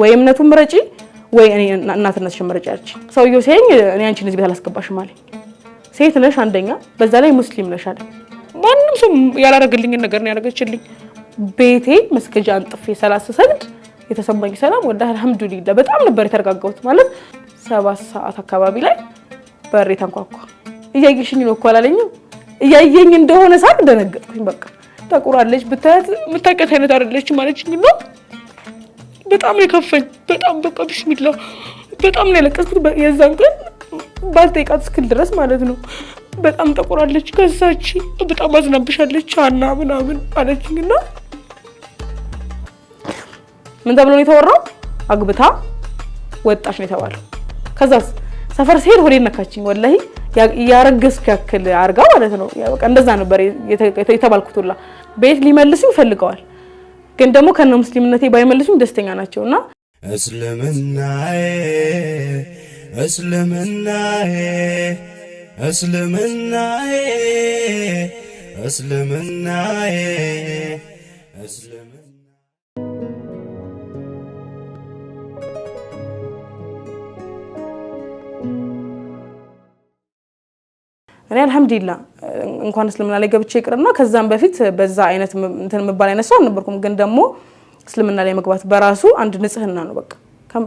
ወይ እምነቱን ምረጪ ወይ እኔ እናትነትሽን ምረጪ አለች ሰውየው ሲያኝ እኔ አንቺን እዚህ ቤት አላስገባሽም አለኝ ሴት ነሽ አንደኛ በዛ ላይ ሙስሊም ነሽ አለ ማንንም ሰው ያላረገልኝ ነገር ነው ያረጋችልኝ ቤቴ መስገጃ አንጥፌ 30 ሰግድ የተሰማኝ ሰላም ወላሂ አልহামዱሊላህ በጣም ነበር የተረጋጋሁት ማለት 7 ሰዓት አካባቢ ላይ በሬ ተንኳኳ እያየሽኝ ነው እኮ አላለኝም እያየኝ እንደሆነ ሳቅ ደነገጥኩኝ በቃ ተቆራለች ብታያት ምታቀት አይነት አይደለች ማለችኝ ነው በጣም የከፈኝ በጣም በቃ ቢስሚላህ በጣም ነው ያለቀስኩት የዛን ቀን ባልጠይቃት እስክል ድረስ ማለት ነው በጣም ተቆራለች ከዛች በጣም አዝናብሻለች አና ምናምን አለችኝና ምን ተብሎ ነው የተወራው አግብታ ወጣሽ ነው የተባለው ከዛስ ሰፈር ሲሄድ ሆዴ ነካችኝ ወላሂ ያረገስኩ ያክል አርጋ ማለት ነው በቃ እንደዛ ነበር የተባልኩትላ ቤት ሊመልሱ ይፈልጋዋል ግን ደግሞ ከነ ሙስሊምነቴ ባይመልሱኝ ደስተኛ ናቸውና እስልምናዬ እስልምናዬ እስልምናዬ እስልምናዬ እስልምናዬ እኔ አልহামዱሊላህ እንኳን እስልምና ላይ ገብቼ ይቅርና ከዛም በፊት በዛ አይነት እንትን መባል አይነት ሰው ነበርኩም ግን ደግሞ እስልምና ላይ መግባት በራሱ አንድ ንጽህና ነው በቃ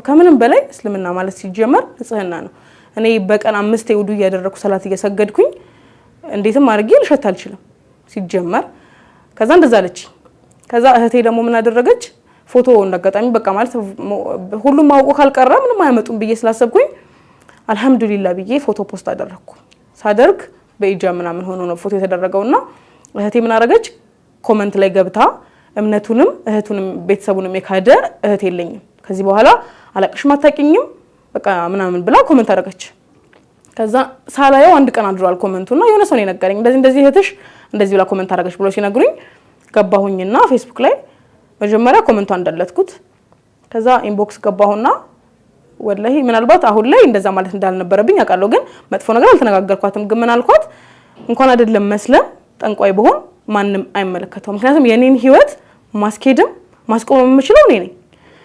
ከምንም በላይ እስልምና ማለት ሲጀመር ንጽህና ነው እኔ በቀን 5 ውዱ ያደረኩ ሰላት እየሰገድኩኝ እንዴትም አድርጌ ልሸት አልችልም ሲጀመር ከዛ እንደዛለች ከዛ እህቴ ደግሞ ምን አደረገች ፎቶ እንደጋጣሚ በቃ ማለት ሁሉም ማውቆ ካልቀረ ምንም አያመጡም ብዬ ስላሰብኩኝ አልহামዱሊላህ ብዬ ፎቶ ፖስት አደረኩ ሳደርግ በኢጃም ምናምን ሆኖ ነው ፎቶ የተደረገውና እህቴ ምን አረጋች ኮሜንት ላይ ገብታ እምነቱንም እህቱንም ቤተሰቡንም የካደ እህት የለኝም ከዚህ በኋላ አላቅሽም አታቂኝም በቃ ምናምን ብላ ኮሜንት አረጋች ከዛ ሳላየው አንድ ቀን አድሯል ኮሜንቱና የሆነ ሰው ነው ነገረኝ እንደዚህ እህትሽ እንደዚህ ብላ ኮሜንት አረጋች ብሎ ሲነግሩኝ ገባሁኝና ፌስቡክ ላይ መጀመሪያ ኮሜንቱን እንደለትኩት ከዛ ኢንቦክስ ገባሁና ወላሂ ምናልባት አሁን ላይ እንደዛ ማለት እንዳልነበረብኝ አቃለው ግን መጥፎ ነገር አልተነጋገርኳትም ግን ምን አልኳት እንኳን አይደለም መስለም ጠንቋይ በሆን ማንንም አይመለከተው ምክንያቱም የኔን ህይወት ማስኬድም ማስቆም የምችለው እኔ ነኝ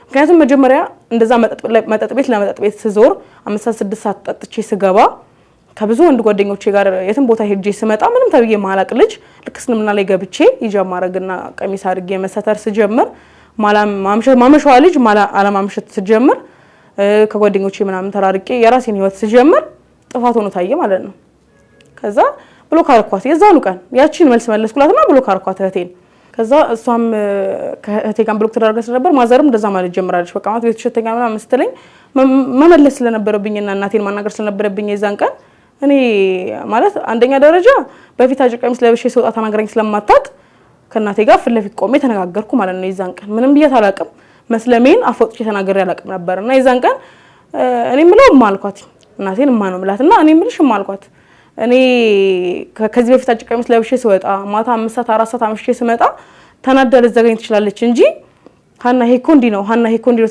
ምክንያቱም መጀመሪያ እንደዛ መጠጥ ቤት ስዞር 5-6 ሰዓት ጠጥቼ ስገባ ከብዙ ወንድ ጓደኞቼ ጋር የትም ቦታ ሄጄ ስመጣ ምንም ተብዬ ማላቅ ልጅ ልክ እስልምና ላይ ገብቼ ይጀማረግና ቀሚስ አድርጌ መሰተር ስጀምር ማመሻዋ ልጅ አለማምሸት ስጀምር ከጓደኞቼ ምናምን ተራርቄ የራሴን ህይወት ስጀምር ጥፋት ሆኖ ታየ ማለት ነው ከዛ ብሎክ አርኳት የዛኑ ቀን ያቺን መልስ መለስኩላትና ብሎክ አርኳት እህቴን ከዛ እሷም ከእህቴ ጋር ብሎክ ተደረገ ነበር ማዘርም እንደዛ ማለት ጀምራለች በቃ ማለት ቤት ተሸተኛ ምናምን መስተለኝ መመለስ ስለነበረብኝና እናቴን ማናገር ስለነበረብኝ የዛን ቀን እኔ ማለት አንደኛ ደረጃ በፊት አጭር ቀሚስ ለብሼ ስወጣ ተናገረኝ ስለማታቅ ከእናቴ ጋር ፍለፊት ቆሜ ተነጋገርኩ ማለት ነው የዛን ቀን ምንም ብዬ አላቅም መስለሜን አፎጥቼ ተናገር ያላቅም ነበርና የዛን ቀን እኔ ምለው ማልኳት እናቴን ማነውምላትና እኔ ምልሽ ማልኳት እኔ ከዚህ በፊት አጭር ቀሚስ ለብሼ ስወጣ ማታ 5 ሰዓት 4 ሰዓት አምሽቼ ስመጣ ተናደለ ዘገኝ ትችላለች እንጂ ሃና ሄኮንዲ ነው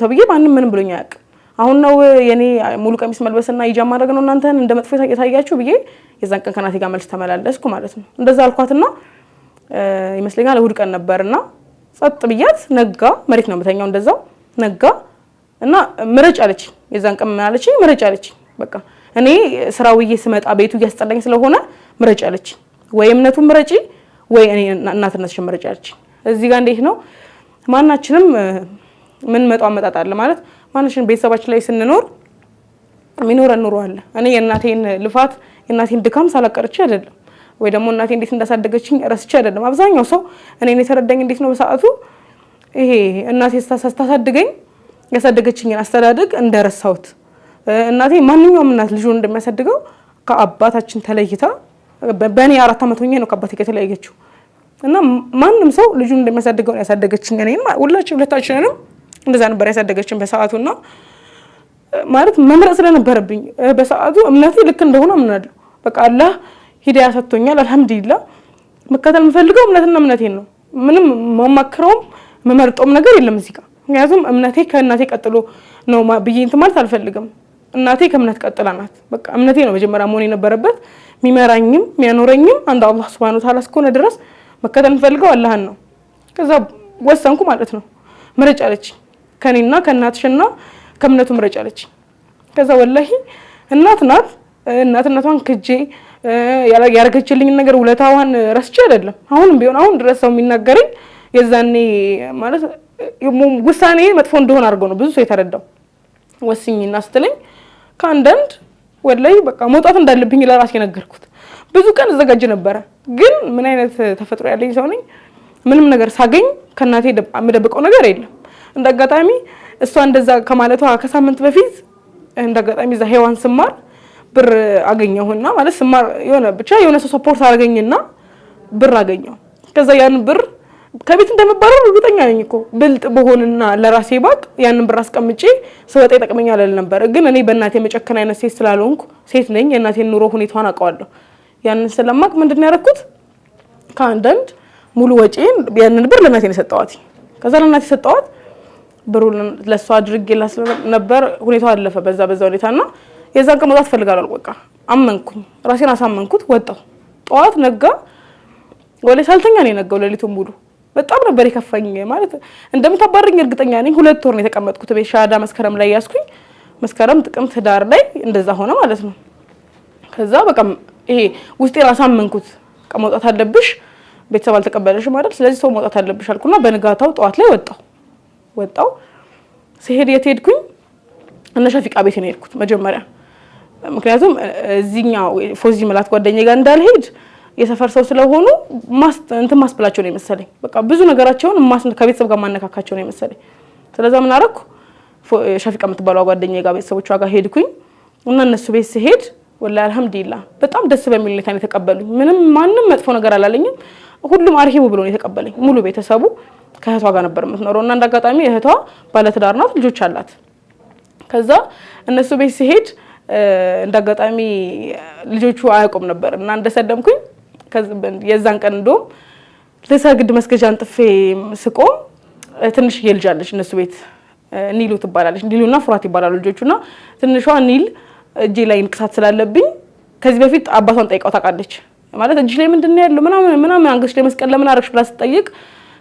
ተብዬ ማንንም ምንም ብሎኝ ያቅ አሁን ነው የኔ ሙሉ ቀሚስ መልበስና ይጃም ማድረግ ነው እናንተን እንደመጥፎ የታያችሁ ብዬ የዛን ቀን ከናቴ ጋር መልስ ተመላለስኩ ማለት ነው እንደዛ አልኳትና ይመስለኛል እሁድ ቀን ነበርና ጸጥ ብያት ነጋ መሬት ነው መተኛው እንደዛው ነጋ እና ምረጭ አለች የዛን ቀን ማለት ምረጭ አለች በቃ እኔ ስራውዬ ስመጣ ቤቱ ያስጠላኝ ስለሆነ ምረጭ አለች ወይ እምነቱን ምረጪ ወይ እኔ እናትነትሽን ምረጭ አለች እዚህ ጋር እንዴት ነው ማናችንም ምን መጣው አመጣጥ አለ ማለት ማንሽን ቤተሰባችን ላይ ስንኖር ሚኖረን ኑሮ አለ እኔ የእናቴን ልፋት የእናቴን ድካም ሳላቀርጭ አይደለም ወይ ደግሞ እናቴ እንዴት እንዳሳደገችኝ ረስቼ አይደለም አብዛኛው ሰው እኔን የተረዳኝ እንዴት ነው በሰዓቱ ይሄ እናቴ ስታሳድገኝ ያሳደገችኝን አስተዳደግ እንደረሳሁት እናቴ ማንኛውም እናት ልጁን እንደሚያሳድገው ከአባታችን ተለይታ በእኔ 4 አመት ሆኜ ነው ከአባቴ ጋር ተለያየችው እና ማንንም ሰው ልጁን እንደሚያሳድገው ያሳደገችኝ እኔን ሁለታችንንም እንደዛ ነበር ያሳደገችኝ በሰዓቱና ማለት መምረጥ ስለነበረብኝ በሰዓቱ እምነቴ ልክ እንደሆነ አምናለሁ በቃ አላህ ሂዳያ ሰጥቶኛል አልহামዱሊላህ መከተል የምፈልገው እምነቴን ነው ምንም ማማክረውም መመርጦም ነገር የለም እዚህ ጋር ምክንያቱም እምነቴ ከእናቴ ቀጥሎ ነው ብዬ እንት ማለት አልፈልግም እናቴ ከእምነት ቀጥላ ናት በቃ እምነቴ ነው መጀመሪያ መሆን የነበረበት ሚመራኝም ሚያኖረኝም አንድ አላህ Subhanahu Wa Ta'ala እስከሆነ ድረስ መከተል የምፈልገው አላህን ነው ከዛ ወሰንኩ ማለት ነው ምረጭ አለች ከኔና ከእናትሽና ከእምነቱ ምረጭ አለች። ከዛ ወላሂ እናት ናት እናትነቷን ክጄ ያረገችልኝ ነገር ውለታዋን ረስቼ አይደለም አሁንም ቢሆን አሁን ድረስ ሰው የሚናገረኝ የዛኔ ማለት ውሳኔ መጥፎ እንደሆነ አድርገው ነው ብዙ ሰው የተረዳው። ወስኝና ስትለኝ ከአንዳንድ ወላሂ በቃ መውጣት እንዳለብኝ ለራሴ ነገርኩት። ብዙ ቀን እዘጋጅ ነበረ ግን ምን አይነት ተፈጥሮ ያለኝ ሰው ነኝ ምንም ነገር ሳገኝ ከናቴ የምደብቀው ነገር የለም። እንደአጋጣሚ እሷ እንደዛ ከማለቷ ከሳምንት በፊት እንደአጋጣሚ እዛ ሄዋን ስማር ብር አገኘሁና ማለት ስማር የሆነ ብቻ የሆነ ሰው ሰፖርት አደረገኝና ብር አገኘሁ። ከዛ ያን ብር ከቤት እንደመባረር እርግጠኛ ነኝ እኮ ብልጥ በሆንና ለራሴ ባቅ ያንን ብር አስቀምጬ ሰውጣ ይጠቅመኛል አለ ነበር። ግን እኔ በእናቴ መጨከን አይነት ሴት ስላልሆንኩ ሴት ነኝ የእናቴን ኑሮ ሁኔታዋን አውቀዋለሁ። ያንን ስለማቅ ምንድነው ያደረኩት ከአንዳንድ ሙሉ ወጪን ያንን ብር ለእናቴ ነው ሰጠዋት። ከዛ ለእናቴ ሰጠዋት ብሩን ለሷ አድርጌላት ነበር። ሁኔታው አለፈ በዛ ሁኔታና የዛን ቀን መውጣት ፈልጋለሁ። በቃ አመንኩኝ ራሴን አሳመንኩት ወጣሁ። ጠዋት ነጋ ወለ ሳልተኛ ነው የነጋው ሌሊቱን ሙሉ በጣም ነበር የከፋኝ ማለት እንደምታባረኝ እርግጠኛ ነኝ። 2 ወር ነው የተቀመጥኩት ቤት ሻዳ መስከረም ላይ ያስኩኝ መስከረም ጥቅምት ህዳር ላይ እንደዛ ሆነ ማለት ነው። ከዛ በቃ ይሄ ውስጤን አሳመንኩት ከመውጣት አለብሽ ቤተሰብ አልተቀበለሽ ማለት ስለዚህ ሰው መውጣት አለብሽ አልኩና በንጋታው ጠዋት ላይ ወጣው ሲሄድ የትሄድኩኝ እነ ሸፊቃ ቤት ነው የሄድኩት መጀመሪያ። ምክንያቱም እዚህኛው ፎዚ መላት ጓደኛዬ ጋር እንዳልሄድ የሰፈር ሰው ስለሆኑ እንትን ማስብላቸው ነው የመሰለኝ። በቃ ብዙ ነገራቸውን ከቤተሰብ ጋር ማነካካቸው ነው የመሰለኝ። ስለዚህ ምን አደረኩ ሸፊቃ የምትባለው ጓደኛዬ ጋር ቤተሰቦቿ ጋር ሄድኩኝ እና እነሱ ቤት ሲሄድ ወላሂ አልሐምዱሊላህ በጣም ደስ በሚል ሁኔታ ነው የተቀበሉኝ። ምንም ማንም መጥፎ ነገር አላለኝም። ሁሉም አርሂቡ ብሎ ነው የተቀበለኝ። ሙሉ ቤተሰቡ ከእህቷ ጋር ነበር የምትኖረውና እንዳጋጣሚ እህቷ ባለትዳር ናት ልጆች አላት። ከዛ እነሱ ቤት ሲሄድ እንዳጋጣሚ ልጆቹ አያውቁም ነበር እና እንደሰደምኩኝ የዛን ቀን እንደውም ለሰግድ መስገጃን ጥፌ ስቆም ትንሽ ይልጃለች እነሱ ቤት ኒሉ ትባላለች። ኒሉና ፍራት ይባላሉ ልጆቹና ትንሿ ኒል እጄ ላይ እንቅሳት ስላለብኝ ከዚህ በፊት አባቷን ጠይቀው ታውቃለች። ማለት እጅ ላይ ምንድነው ያለው ምናምን አንገሽ ላይ መስቀል ለምን አረግሽ ብላ ስትጠይቅ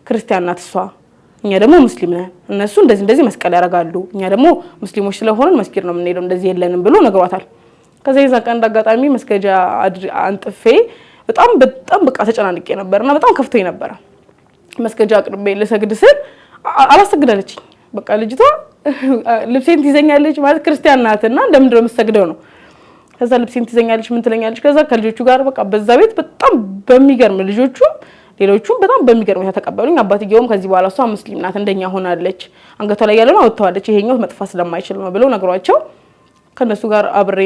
ክርስቲያን ናት እሷ እኛ ደግሞ ሙስሊም ነን እነሱ እንደዚህ መስቀል ያረጋሉ እኛ ደግሞ ሙስሊሞች ስለሆነን መስጊድ ነው የምንሄደው እንደዚህ የለንም ብሎ ነግሯታል። ከዛ የዛ ቀን እንዳጋጣሚ መስገጃ አንጥፌ በጣም በቃ ተጨናንቄ ነበርና በጣም ከፍቶኝ ነበር። መስገጃ አቅርቤ ለሰግድ ስል አላሰግዳለችኝ። በቃ ልጅቷ ልብሴን ትይዘኛለች ማለት ክርስቲያን ናትና እንደምንድነው የምትሰግደው ነው። ከዛ ልብሴን ትይዘኛለች ምን ትለኛለች። ከዛ ከልጆቹ ጋር በቃ በዛ ቤት በጣም በሚገርም ልጆቹም ሌሎቹም በጣም በሚገርም ተቀበሉኝ። አባትየውም ከዚህ በኋላ እሷ ሙስሊም ናት እንደኛ ሆናለች አንገቷ ላይ ያለውን አውጥተዋለች ይሄኛው መጥፋት ስለማይችል ነው ብለው ነግሯቸው ከነሱ ጋር አብሬ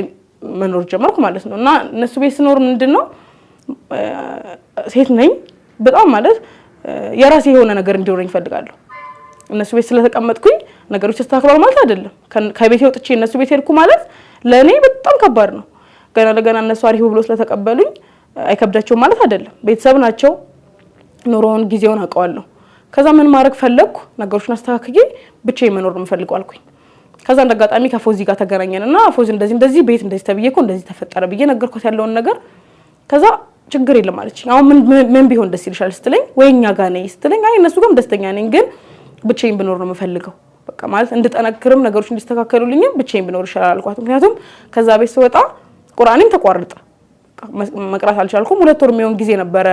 መኖር ጀመርኩ ማለት ነው። እና እነሱ ቤት ስኖር ምንድነው ሴት ነኝ በጣም ማለት የራሴ የሆነ ነገር እንዲኖረኝ እፈልጋለሁ። እነሱ ቤት ስለተቀመጥኩኝ ነገሮች ተስተካክለዋል ማለት አይደለም። ከቤቴ ወጥቼ እነሱ ቤት ሄድኩ ማለት ለኔ በጣም ከባድ ነው። ገና ለገና እነሱ አሪፍ ብሎ ስለተቀበሉኝ አይከብዳቸውም ማለት አይደለም። ቤተሰብ ናቸው ኑሮውን ጊዜውን አውቀዋለሁ። ከዛ ምን ማድረግ ፈለኩ ነገሮችን አስተካክዬ ብቻዬን መኖር ነው የምፈልገው አልኩኝ። ከዛ እንደጋጣሚ ከፎዚ ጋር ተገናኘንና ፎዚ እንደዚህ ቤት እንደዚህ ተብዬ እኮ እንደዚህ ተፈጠረ ብዬ ነገርኳት ያለውን ነገር። ከዛ ችግር የለም አለች። አሁን ምን ቢሆን ደስ ይልሻል ስትለኝ ወይኛ ጋር ነኝ ስትለኝ አይ እነሱ ጋርም ደስተኛ ነኝ ግን ብቻዬን ብኖር ነው የምፈልገው በቃ ማለት እንድጠነክርም ነገሮች እንዲስተካከሉልኝም ብቻዬን ብኖር ይሻላል አልኳት። ምክንያቱም ከዛ ቤት ስወጣ ቁርአኔም ተቋርጠ መቅራት አልቻልኩም። 2 ወር የሚሆን ጊዜ ነበረ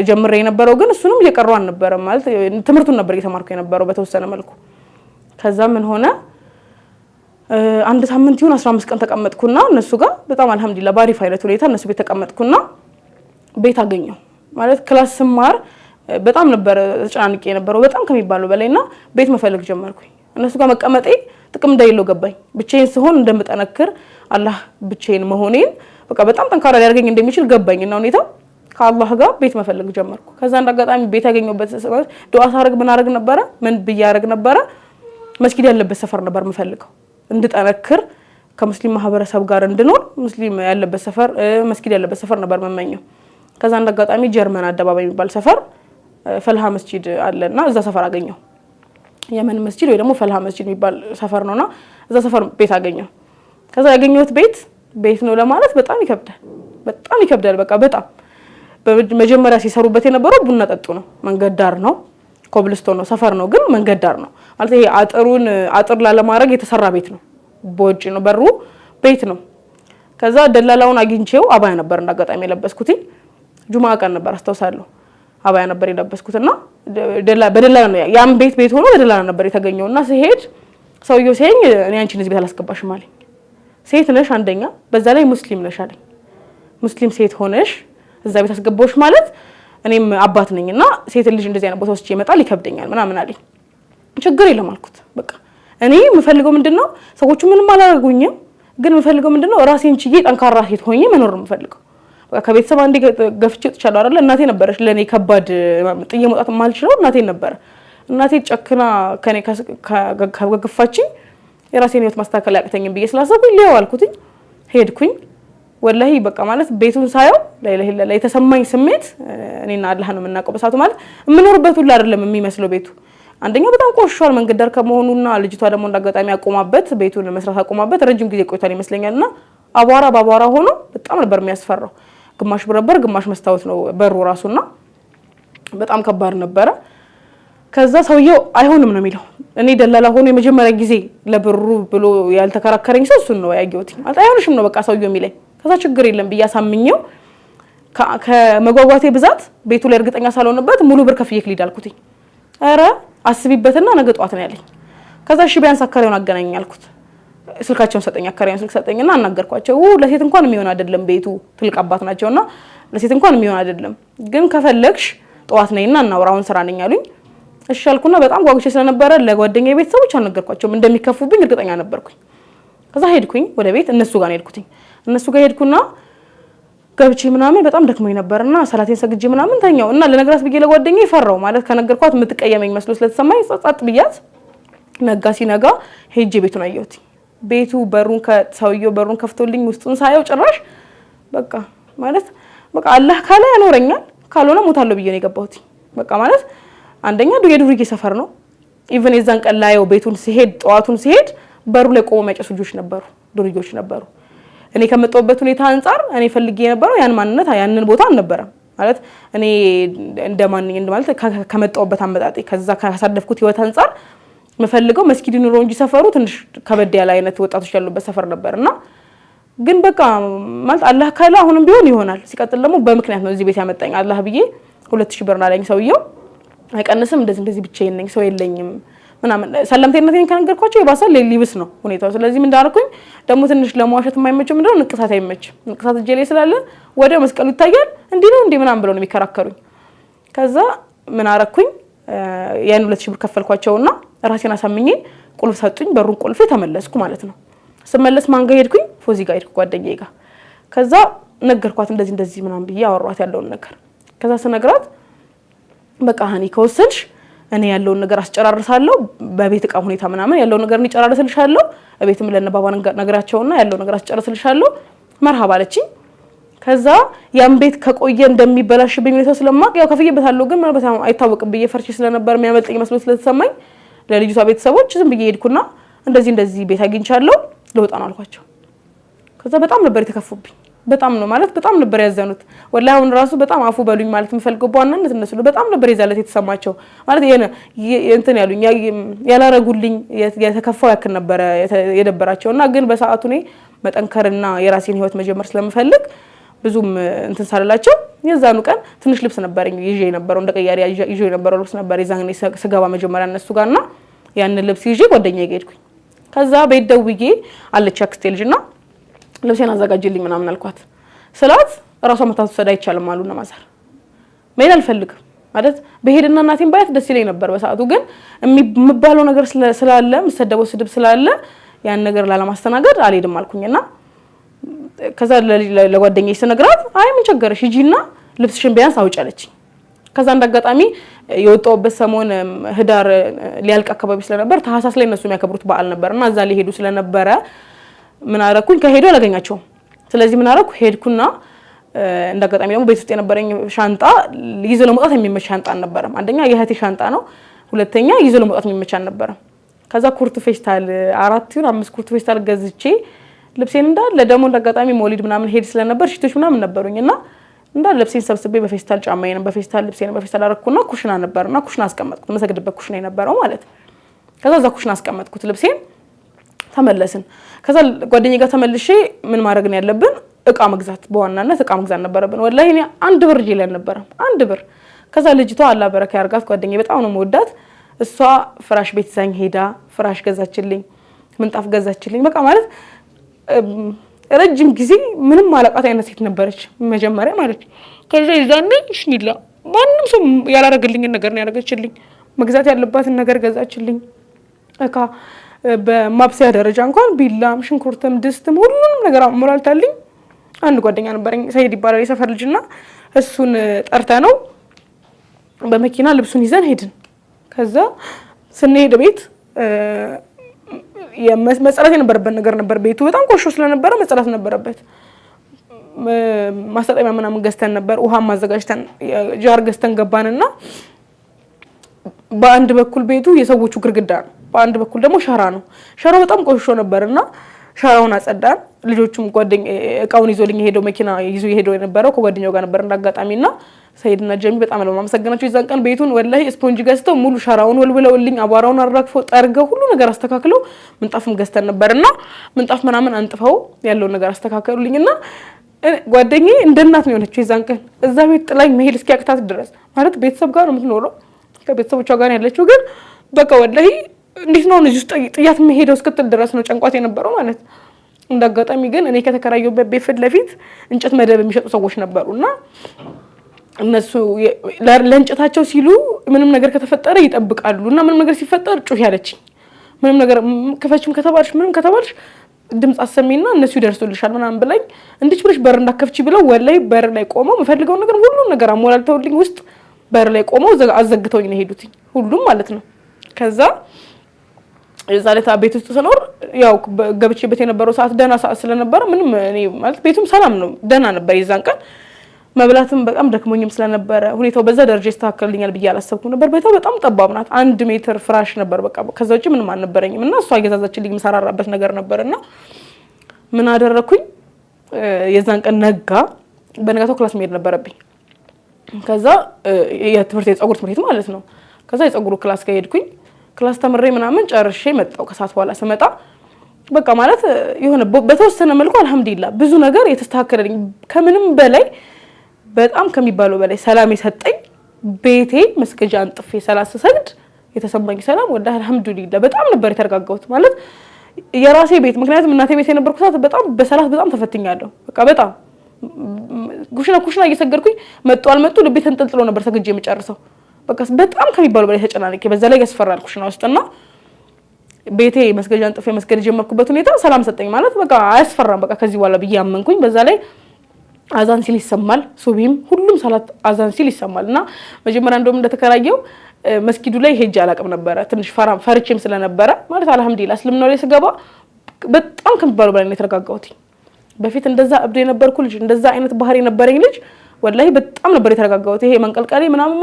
ጀምሬ የነበረው ግን እሱንም እየቀረው አልነበረም ማለት ትምህርቱን ነበር እየተማርኩ የነበረው በተወሰነ መልኩ። ከዛ ምን ሆነ አንድ ሳምንት ይሁን 15 ቀን ተቀመጥኩና እነሱ ጋር በጣም አልহামዱሊላህ ባሪፍ አይነት ሁኔታ እነሱ ቤት ተቀመጥኩና ቤት አገኘሁ ማለት ክላስ ስማር በጣም ነበር ተጨናንቄ የነበረው በጣም ከሚባለው በላይና ቤት መፈለግ ጀመርኩኝ። እነሱ ጋር መቀመጤ ጥቅም እንዳይለው ገባኝ። ብቻዬን ስሆን እንደምጠነክር አላህ ብቻዬን መሆኔን በቃ በጣም ጠንካራ ሊያደርገኝ እንደሚችል ገባኝና ሁኔታው ከአላህ ጋር ቤት መፈለግ ጀመርኩ። ከዛ እንዳጋጣሚ ቤት ያገኘሁበት ዱዓ ሳረግ ምን አረግ ነበር ምን ብያረግ ነበር መስጊድ ያለበት ሰፈር ነበር የምፈልገው እንድጠነክር ከሙስሊም ማህበረሰብ ጋር እንድኖር ሙስሊም ያለበት ሰፈር መስጊድ ያለበት ሰፈር ነበር መመኘው። ከዛ እንዳጋጣሚ ጀርመን አደባባይ የሚባል ሰፈር ፈልሃ መስጊድ አለና እዛ ሰፈር አገኘሁ። የመን መስጊድ ወይ ደግሞ ፈልሃ መስጊድ የሚባል ሰፈር ነውና እዛ ሰፈር ቤት አገኘሁ። ከዛ ያገኘሁት ቤት ነው ለማለት በጣም ይከብዳል በቃ በጣም በመጀመሪያ ሲሰሩበት የነበረው ቡና ጠጡ ነው። መንገድ ዳር ነው ኮብልስቶን ነው ሰፈር ነው ግን መንገድ ዳር ነው ማለት ይሄ አጥር ላለማድረግ የተሰራ ቤት ነው በውጪ ነው በሩ ቤት ነው ከዛ ደላላውን አግኝቼው አባያ ነበር እንዳጋጣሚ የለበስኩት ጁማ ቀን ነበር አስተውሳለሁ አባያ ነበር የለበስኩትና በደላላ ነው ያም ቤት ሆኖ በደላላ ነበር የተገኘውና ሲሄድ ሰውየው ሲያኝ እኔ አንቺን እዚህ ቤት አላስገባሽም አለኝ ሴት ነሽ አንደኛ በዛ ላይ ሙስሊም ነሽ አለኝ ሙስሊም ሴት ሆነሽ እዛ ቤት አስገባሽ ማለት እኔም አባት ነኝና ሴት ልጅ እንደዚህ አይነት ቦታ ውስጥ ይመጣል ይከብደኛል ምናምን አለኝ ችግር የለም አልኩት በቃ እኔ የምፈልገው ምንድነው ሰዎቹ ምንም አላረጉኝም ግን የምፈልገው ምንድነው ራሴን ችዬ ጠንካራ ሴት ሆኜ መኖር የምፈልገው በቃ ከቤተሰብ አንዴ ገፍቼ ወጥቻለሁ አይደል እናቴ ነበረች ለኔ ከባድ ጥዬ መውጣት ማልችለው እናቴ ነበር እናቴ ጨክና ከኔ ከገፋችኝ የራሴን ህይወት ማስተካከል ያቅተኝም ብዬ ስላሰብኩኝ ሊያው አልኩትኝ ሄድኩኝ ወላሂ በቃ ማለት ቤቱን ሳየው ላይ የተሰማኝ ስሜት እኔና አላህ ነው የምናውቀው በሳቱ ማለት የምኖርበት ሁሉ አይደለም የሚመስለው ቤቱ አንደኛው በጣም ቆሽሿል መንገድ ዳር ከመሆኑና ልጅቷ ደግሞ እንዳጋጣሚ አቆማበት ቤቱን መስራት አቆማበት ረጅም ጊዜ ቆይቷል ይመስለኛልና አቧራ ሆኖ በጣም ነበር የሚያስፈራው ግማሽ ብረበር ግማሽ መስታወት ነው በሩ ራሱና በጣም ከባድ ነበር ከዛ ሰውየው አይሆንም ነው የሚለው እኔ ደላላ ሆኖ የመጀመሪያ ጊዜ ለብሩ ብሎ ያልተከራከረኝ ሰው እሱን ነው ያየሁት ማለት አይሆንሽም ነው በቃ ሰውየው የሚለኝ ከዛ ችግር የለም ብያሳምኘው ከመጓጓቴ ብዛት ቤቱ ላይ እርግጠኛ ሳልሆንበት ሙሉ ብር ከፍዬ ክሊድ አልኩትኝ አረ አስቢበትና ነገ ጧት ነው ያለኝ ከዛ እሺ ቢያንስ አከራዩን አገናኘኝ አልኩት ስልካቸውን ሰጠኝ አከራዩን ስልክ ሰጠኝና አናገርኳቸው ለሴት እንኳን የሚሆን አይደለም ቤቱ ትልቅ አባት ናቸውና ለሴት እንኳን የሚሆን አይደለም ግን ከፈለግሽ ጧት ነይና እናውራውን ስራ ነኝ አሉኝ እሺ አልኩና በጣም ጓጉቼ ስለነበረ ለጓደኛዬ ቤተሰቦች አልነገርኳቸውም እንደሚከፉብኝ እርግጠኛ ነበርኩኝ ከዛ ሄድኩኝ ወደ ቤት እነሱ ጋር ሄድኩኝ እነሱ ጋር ሄድኩና ገብቼ ምናምን በጣም ደክሞኝ ነበርና ሰላቴን ሰግጄ ምናምን ተኛው እና ለነገራት ብዬ ለጓደኛዬ ፈራው ማለት ከነገርኳት የምትቀየመኝ መስሎ ስለተሰማኝ ጸጥ ብያት ነጋ ሲነጋ ሄጄ ቤቱን አየሁት ቤቱ ሰውየው በሩን ከፍቶልኝ ውስጡን ሳየው ጭራሽ በቃ ማለት በቃ አላህ ካለ ያኖረኛል ካልሆነ ሞታለሁ ብዬ ነው የገባሁት በቃ ማለት አንደኛ የዱርዬ ሰፈር ነው ኢቭን የዛን ቀን ላየው ቤቱን ሲሄድ ጧቱን ሲሄድ በሩ ላይ ቆሞ የሚያጨሱ ልጆች ነበሩ ዱርዬዎች ነበሩ እኔ ከመጣሁበት ሁኔታ አንፃር እኔ ፈልጌ የነበረው ያን ማንነት ያንን ቦታ አልነበረም ማለት እኔ እንደማንኝ ማለት ከመጣሁበት አመጣጤ ከዛ ካሳደፍኩት ህይወት አንፃር መፈልገው መስጊድ ኑሮ እንጂ ሰፈሩ ትንሽ ከበድ ያለ አይነት ወጣቶች ያሉበት ሰፈር ነበርና ግን በቃ ማለት አላህ ካለ አሁንም ቢሆን ይሆናል ሲቀጥል ደግሞ በምክንያት ነው እዚህ ቤት ያመጣኝ አላህ ብዬ 2000 ብር አለኝ ሰውየው አይቀንስም እንደዚህ ብቻዬን ነኝ ሰው የለኝም ምናምን ሰላምቴነቴን ከነገርኳቸው ይባሳል ሊብስ ነው ሁኔታው ስለዚህ ምን ዳርኩኝ ደግሞ ትንሽ ለማዋሸት የማይመቸው ምንድነው ንቅሳት አይመችም ንቅሳት እጄ ላይ ስላለ ወደ መስቀሉ ይታያል እንዴ ነው እንዴ ምናምን ብለው ነው የሚከራከሩኝ ከዛ ምን አረኩኝ ያን 2000 ብር ከፈልኳቸውና ራሴን አሳምኜ ቁልፍ ሰጡኝ በሩን ቁልፍ ተመለስኩ ማለት ነው ስመለስ ማን ጋር ሄድኩኝ ፎዚ ጋር ሄድኩ ጓደኛዬ ጋር ከዛ ነገርኳት እንደዚህ ምናምን ብዬ አወራኋት ያለውን ነገር ከዛ ስነግራት በቃ ሀኒ ከወሰንሽ እኔ ያለውን ነገር አስጨራርሳለሁ በቤት ዕቃ ሁኔታ ምናምን ያለውን ነገር እንጨራርስልሻለሁ እቤትም ለነባባ ነገራቸውና ያለውን ነገር አስጨራርስልሻለሁ መርሃባ አለችኝ ከዛ ያን ቤት ከቆየ እንደሚበላሽብኝ ነው ስለማቅ ያው ከፍዬበታለሁ ግን በጣም አይታወቅም ብዬ ፈርቼ ስለነበር የሚያመልጠኝ መስሎ ስለተሰማኝ ለልጅቷ ቤተሰቦች ዝም ብዬ ሄድኩና እንደዚህ ቤት አግኝቻለሁ ለውጣ ነው አልኳቸው ከዛ በጣም ነበር የተከፉብኝ በጣም ነው ማለት በጣም ነበር ያዘኑት ወላሂ አሁን ራሱ በጣም አፉ በሉኝ ማለት የምፈልገው በዋናነት እነሱ በጣም ነበር የዛለት የተሰማቸው ማለት እንትን ያሉኝ ያላረጉልኝ የተከፋው ያክል ነበር የደበራቸውና ግን በሰዓቱ እኔ መጠንከርና የራሴን ህይወት መጀመር ስለምፈልግ ብዙም እንትን ሳላላቸው የዛኑ ቀን ትንሽ ልብስ ነበርኝ ይዤ ነበረው እንደቀያሪ ይዤ ነበረው ልብስ ነበር የዛን ስገባ መጀመሪያ እነሱ ጋርና ያን ልብስ ይዤ ጓደኛዬ ጋር ሄድኩኝ ከዛ ቤት ደውዬ አለች አክስቴ ልጅና ልብሴን አዘጋጅልኝ ምናምን አልኳት ስላት ራሷ መታሰዳ አይቻልም አሉና ማዘር መሄድ አልፈልግም ማለት በሄድና እናቴን ባያት ደስ ይለኝ ነበር በሰዓቱ ግን የሚባለው ነገር ስላለ መሰደበው ስድብ ስላለ ያን ነገር ላለማስተናገድ አልሄድም አልኩኝና ከዛ ለጓደኛዬ ስነግራት አይ ምን ቸገረሽ ሂጂና ልብስሽን ቢያንስ አውጫለችኝ ከዛ እንዳጋጣሚ የወጣውበት ሰሞን ህዳር ሊያልቅ አካባቢ ስለነበር ታህሳስ ላይ እነሱ የሚያከብሩት በዓል ነበርና እዛ ሊሄዱ ስለነበረ ምን አረኩኝ ከሄዱ አላገኛቸውም ስለዚህ ምን አረኩ ሄድኩና እንዳጋጣሚ ደግሞ ቤት ውስጥ የነበረኝ ሻንጣ ይዞ ለመውጣት የሚመች ሻንጣ አልነበረም አንደኛ የእህቴ ሻንጣ ነው ሁለተኛ ይዞ ለመውጣት የሚመች አልነበረም ከዛ ኩርቱ ፌስታል 4 ይሁን 5 ኩርቱ ፌስታል ገዝቼ ልብሴን እንዳለ ደግሞ እንዳጋጣሚ ሞሊድ ምናምን ሄድ ስለነበር ሽቶች ምናምን ነበሩኝና እንዳለ ልብሴን ሰብስቤ በፌስታል ጫማዬን በፌስታል ልብሴን በፌስታል አረኩና ኩሽና ነበርና ኩሽና አስቀመጥኩት መሰግድበት ኩሽና የነበረው ማለት ከዛ እዛ ኩሽና አስቀመጥኩት ልብሴን ተመለስን ከዛ ጓደኛዬ ጋር ተመልሼ ምን ማድረግ ነው ያለብን እቃ መግዛት በዋናነት እቃ መግዛት ነበረብን ወላሂ እኔ 1 ብር ይላል ነበር 1 ብር ከዛ ልጅቷ አላህ በረካ ያርጋት ጓደኛዬ በጣም ነው የምወዳት እሷ ፍራሽ ቤት ይዛኝ ሄዳ ፍራሽ ገዛችልኝ ምንጣፍ ገዛችልኝ በቃ ማለት ረጅም ጊዜ ምንም ማለቃት አይነት ሴት ነበረች መጀመሪያ ማለት ከዛ ይዛኔ ሽኒላ ማንንም ሰው ያላረገልኝ ነገር ነው ያረጋችልኝ መግዛት ያለባትን ነገር ገዛችልኝ እካ በማብሰያ ደረጃ እንኳን ቢላም ሽንኩርትም ድስትም ሁሉንም ነገር አሞላልታልኝ አንድ ጓደኛ ነበርኝ ሰይድ ይባላል የሰፈር ልጅና እሱን ጠርተ ነው በመኪና ልብሱን ይዘን ሄድን ከዛ ስንሄድ ቤት የመጸዳት የነበረበት ነገር ነበር ቤቱ በጣም ቆሾ ስለነበረ መጸዳት ነበረበት ማስተጣሚያ ምናምን ገዝተን ነበር ውሃ ማዘጋጅተን ጃር ገዝተን ገባንና በአንድ በኩል ቤቱ የሰዎቹ ግርግዳ ነው በአንድ በኩል ደግሞ ሸራ ነው ሸራው በጣም ቆሾ ነበርና ሸራውን አጸዳን ልጆቹም ጓደኛ እቃውን ይዞልኝ ሄደው መኪና ይዞ ሄደው የነበረው ከጓደኛው ጋር ነበር እንዳጋጣሚና ሰይድና ጀሚ በጣም ነው ማመሰግናቸው ይዛን ቀን ቤቱን ወላሂ ስፖንጅ ገዝተው ሙሉ ሸራውን ወልብለውልኝ አቧራውን አራግፈው ጠርገው ሁሉ ነገር አስተካክለው ምንጣፍም ገዝተን ነበርና ምንጣፍ ምናምን አንጥፈው ያለው ነገር አስተካክሉልኝና ጓደኛዬ እንደናት ነው የሆነችው ይዛን ቀን እዛ ቤት ጥላኝ መሄድ እስኪያቅታት ድረስ ማለት ቤተሰብ ጋር ነው የምትኖረው ከቤተሰቦቿ ጋር ያለችው ግን በቃ ወላሂ እንዴት ነው እዚህ ውስጥ ጥያት መሄደው እስክትል ድረስ ነው ጨንቋት የነበረው ማለት እንዳጋጣሚ ግን እኔ ከተከራየሁበት ቤት ፊት ለፊት እንጨት መደብ የሚሸጡ ሰዎች ነበሩና እነሱ ለእንጨታቸው ሲሉ ምንም ነገር ከተፈጠረ ይጠብቃሉና ምንም ነገር ሲፈጠር ጩህ ያለችኝ ምንም ነገር ከፈችም ከተባልሽ ምንም ከተባልሽ ድምጽ አሰሚና እነሱ ይደርሱልሻል ምናምን ብላኝ እንድች ብለሽ በር እንዳከፍቺ ብለው ወላይ በር ላይ ቆመው መፈልገው ነገር ሁሉ ነገር አሞላልተውልኝ ውስጥ በር ላይ ቆመው አዘግተውኝ ነው ሄዱት ሁሉም ማለት ነው ከዛ የዛለታ ቤት ውስጥ ስለኖር ያው ገብቼበት የነበረው ሰዓት ደና ሰዓት ስለነበረ ምንም እኔ ማለት ቤቱም ሰላም ነው ደና ነበር ይዛን ቀን መብላትም በጣም ደክሞኝም ስለነበረ ሁኔታው በዛ ደረጃ ይስተካከልልኛል ብዬ አላሰብኩም ነበር ቤቷ በጣም ጠባብ ናት 1 ሜትር ፍራሽ ነበር በቃ ከዛ ውጪ ምንም አልነበረኝም እና እሷ እየዛዛችልኝ መሰራራበት ነገር ነበርና ምን አደረኩኝ የዛን ቀን ነጋ በነጋታው ክላስ መሄድ ነበረብኝ ከዛ የትምህርት የፀጉር ትምህርት ማለት ነው ከዛ የፀጉሩ ክላስ ከሄድኩኝ ክላስ ተምሬ ምናምን ጨርሼ መጣው ከሰዓት በኋላ ስመጣ በቃ ማለት የሆነ በተወሰነ መልኩ አልহামዱሊላህ ብዙ ነገር የተስተካከለልኝ ከምንም በላይ በጣም ከሚባለው በላይ ሰላም የሰጠኝ ቤቴ መስገጃ አንጥፌ ሰላት ሰግድ የተሰማኝ ሰላም ወላሂ አልহামዱሊላህ በጣም ነበር የተረጋጋሁት ማለት የራሴ ቤት ምክንያቱም እናቴ ቤት የነበርኩት ሰዓት በጣም በሰላት በጣም ተፈትኛለሁ በቃ በጣም ኩሽና እየሰገድኩኝ መጡ አልመጡ ልቤ ተንጠልጥሎ ነበር ሰግጄ የምጨርሰው በቃ በጣም ከሚባለው በላይ ተጨናንቄ በዛ ላይ ያስፈራል ኩሽና ውስጥና ቤቴ መስገጃ አንጥፌ መስገድ ጀመርኩበት ሁኔታ ሰላም ሰጠኝ ማለት በቃ አያስፈራም በቃ ከዚህ በኋላ በያመንኩኝ በዛ ላይ አዛን ሲል ይሰማል ሱብሂም ሁሉም ሰላት አዛን ሲል ይሰማልና መጀመሪያ እንደውም እንደተከራየው መስጊዱ ላይ ሄጄ አላቅም ነበር ትንሽ ፈርቼም ስለነበረ ማለት አልহামዱሊላህ እስልምናው ላይ ስገባ በጣም ከሚባለው በላይ የተረጋጋሁት በፊት እንደዛ እብድ የነበርኩ ልጅ እንደዛ አይነት ባህሪ ነበርኝ ልጅ ወላሂ በጣም ነበር የተረጋጋሁት ይሄ መንቀልቀሌ ምናምን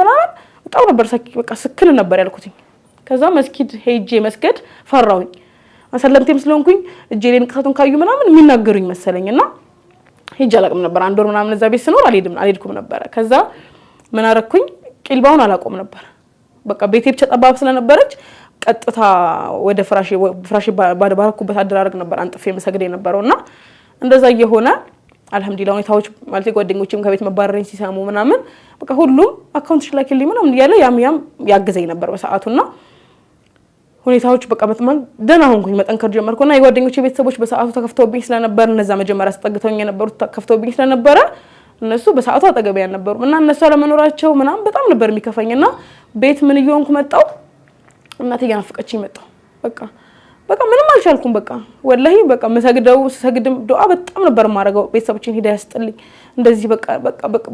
በጣም ነበር በቃ ስክን ነበር ያልኩት ከዛ መስጊድ ሄጄ መስገድ ፈራውኝ አሰለምቴም ስለሆንኩኝ እጄ ላይ ንቅሳቱን ካዩ ምናምን የሚናገሩኝ መሰለኝና ሄጄ አላቅም ነበር አንድ ወር ምናምን እዛ ቤት ስኖር አልሄድኩም ነበር ከዛ ምን አረኩኝ ቂልባውን አላቆም ነበር በቃ ቤቴ ብቻ ጠባብ ስለነበረች ቀጥታ ወደ ፍራሽ ባደባረኩበት አደራረግ ነበር አንጥፌ መሰግድ የነበረውና እንደዛ እየሆነ አልহামዱሊላህ ሁኔታዎች ማለት ጓደኞቼም ከቤት መባረረኝ ሲሰሙ ምናምን በቃ ሁሉም አካውንትሽ ላኪልኝ ምናምን ያለ ያም ያገዘኝ ነበር በሰዓቱና ሁኔታዎች በቃ በጣም ደና ሆንኩኝ መጠንከር ጀመርኩና የጓደኞቼ ቤተሰቦች በሰዓቱ ተከፍተውብኝ ስለነበር እነዛ መጀመሪያ አስጠግተውኝ የነበሩት ተከፍተውብኝ ስለነበረ እነሱ በሰዓቱ አጠገቢያ ነበሩ እና እነሱ አለመኖራቸው ምናምን በጣም ነበር የሚከፋኝና ቤት ምን ይሆንኩ መጣው እናቴ ያናፍቀችኝ መጣው በቃ ምንም አልቻልኩም በቃ ወላሂ በቃ መሰግደው ሰግድም ዱአ በጣም ነበር ማረጋው ቤተሰቦቼን ሂዳ ያስጥልኝ እንደዚህ በቃ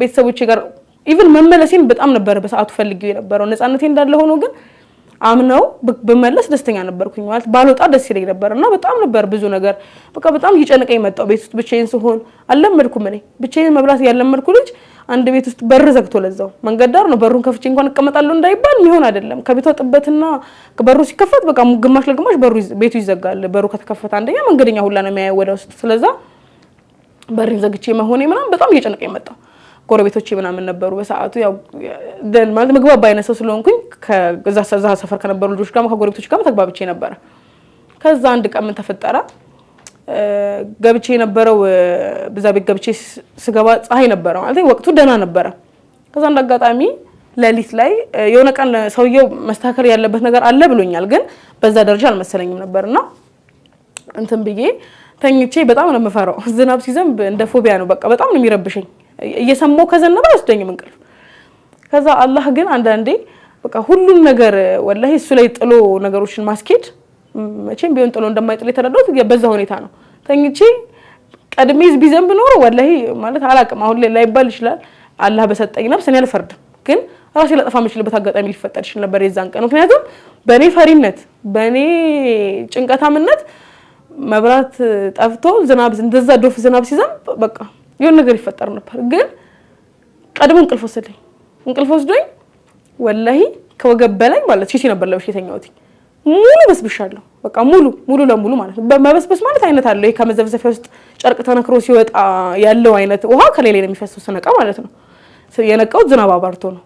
ቤተሰቦቼ ጋር ኢቭን መመለሴን በጣም ነበር በሰዓቱ ፈልጌው የነበረው ነፃነቴ እንዳለ ሆኖ ግን አምነው በመለስ ደስተኛ ነበርኩኝ ማለት ባልወጣ ደስ ይለኝ ነበርና በጣም ነበር ብዙ ነገር በቃ በጣም ይጨነቀኝ መጣው ቤት ውስጥ ብቻዬን ስሆን አልለመድኩም እኔ ብቻዬን መብላት ያለመድኩ ልጅ አንድ ቤት ውስጥ በር ዘግቶ ለዛው መንገድ ዳር ነው በሩን ከፍቼ እንኳን እቀመጣለሁ እንዳይባል የሚሆን አይደለም ከቤቷ ጥበትና በሩ ሲከፈት በቃ ግማሽ ለግማሽ ቤቱ ይዘጋል በሩ ከተከፈተ አንደኛ መንገደኛ ሁላ ነው የሚያየው ወደ ውስጥ ስለዛ በርን ዘግቼ መሆኔ ምናምን በጣም እየጨነቀኝ መጣው ጎረቤቶቼ ምናምን ነበሩ በሰዓቱ ያው ማለት ምግባባ አይነት ሰው ስለሆንኩኝ ከዛ ሰፈር ከነበሩ ልጆች ጋር ከጎረቤቶች ጋር ተግባብቼ ነበር ከዛ አንድ ቀን ምን ተፈጠረ ገብቼ የነበረው በዛ ቤት ገብቼ ስገባ ፀሐይ ነበር ማለት ወቅቱ ደህና ነበር ከዛ እንዳጋጣሚ ለሊት ላይ የሆነ ቀን ሰውየው መስተካከል ያለበት ነገር አለ ብሎኛል ግን በዛ ደረጃ አልመሰለኝም ነበርና እንትን ብዬ ተኝቼ በጣም ነው የምፈራው ዝናብ ሲዘንብ እንደ ፎቢያ ነው በቃ በጣም ነው የሚረብሸኝ እየሰማው ከዘነበ አስደኝም እንቅልፍ ከዛ አላህ ግን አንዳንዴ በቃ ሁሉን ነገር ወላሂ እሱ ላይ ጥሎ ነገሮችን ማስኬድ መቼም ቢሆን ጥሎ እንደማይጥል የተረዳሁት በዛ ሁኔታ ነው ተኝቼ ቀድሜዝ ቢዘንብ ኖር ወላሂ ማለት አላቅም አሁን ላይ ላይባል ይችላል አላህ በሰጠኝ ነፍስ እኔ አልፈርድም ግን ራሴ ለጠፋ የምችልበት አጋጣሚ ሊፈጠር ይችላል ነበር የዛን ቀን ምክንያቱም በኔ ፈሪነት በኔ ጭንቀታምነት መብራት ጠፍቶ ዝናብ እንደዛ ዶፍ ዝናብ ሲዘንብ በቃ የሆነ ነገር ይፈጠር ነበር ግን ቀድሞ እንቅልፍ ወስዶኝ ወላሂ ከወገብ በላይ ማለት ሲሲ ነበር ለብሼ የተኛሁት ሙሉ በስብሻለሁ በቃ ሙሉ ለሙሉ ማለት ነው በመበስበስ ማለት አይነት አለው ይሄ ከመዘፍዘፊያ ውስጥ ጨርቅ ተነክሮ ሲወጣ ያለው አይነት ውሃ ከሌላ የሚፈሰው ሰነቃ ማለት ነው የነቃው ዝናብ አባርቶ ነው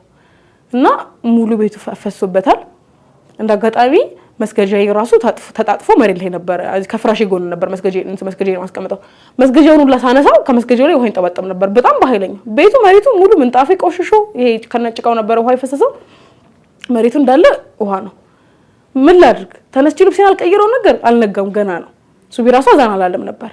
እና ሙሉ ቤቱ ፈሶበታል እንዳጋጣሚ መስገጃዬ ራሱ ተጣጥፎ መሬት ላይ ነበር ከፍራሽ ጎን ነበር መስገጃዬ ማስቀመጠው መስገጃውን ሁላ ሳነሳው ከመስገጃው ላይ ውሃ ይንጠባጠብ ነበር በጣም በኃይለኛ ቤቱ መሬቱ ሙሉ ምንጣፍ ቆሽሾ ይሄ ከነጭቃው ነበር ውሃ ይፈሰሰው መሬቱ እንዳለ ውሃ ነው ምን ላድርግ ተነስቼ ልብሴን አልቀይረው ነገር አልነጋም ገና ነው ሱቢ ራሱ አዛን አላለም ነበር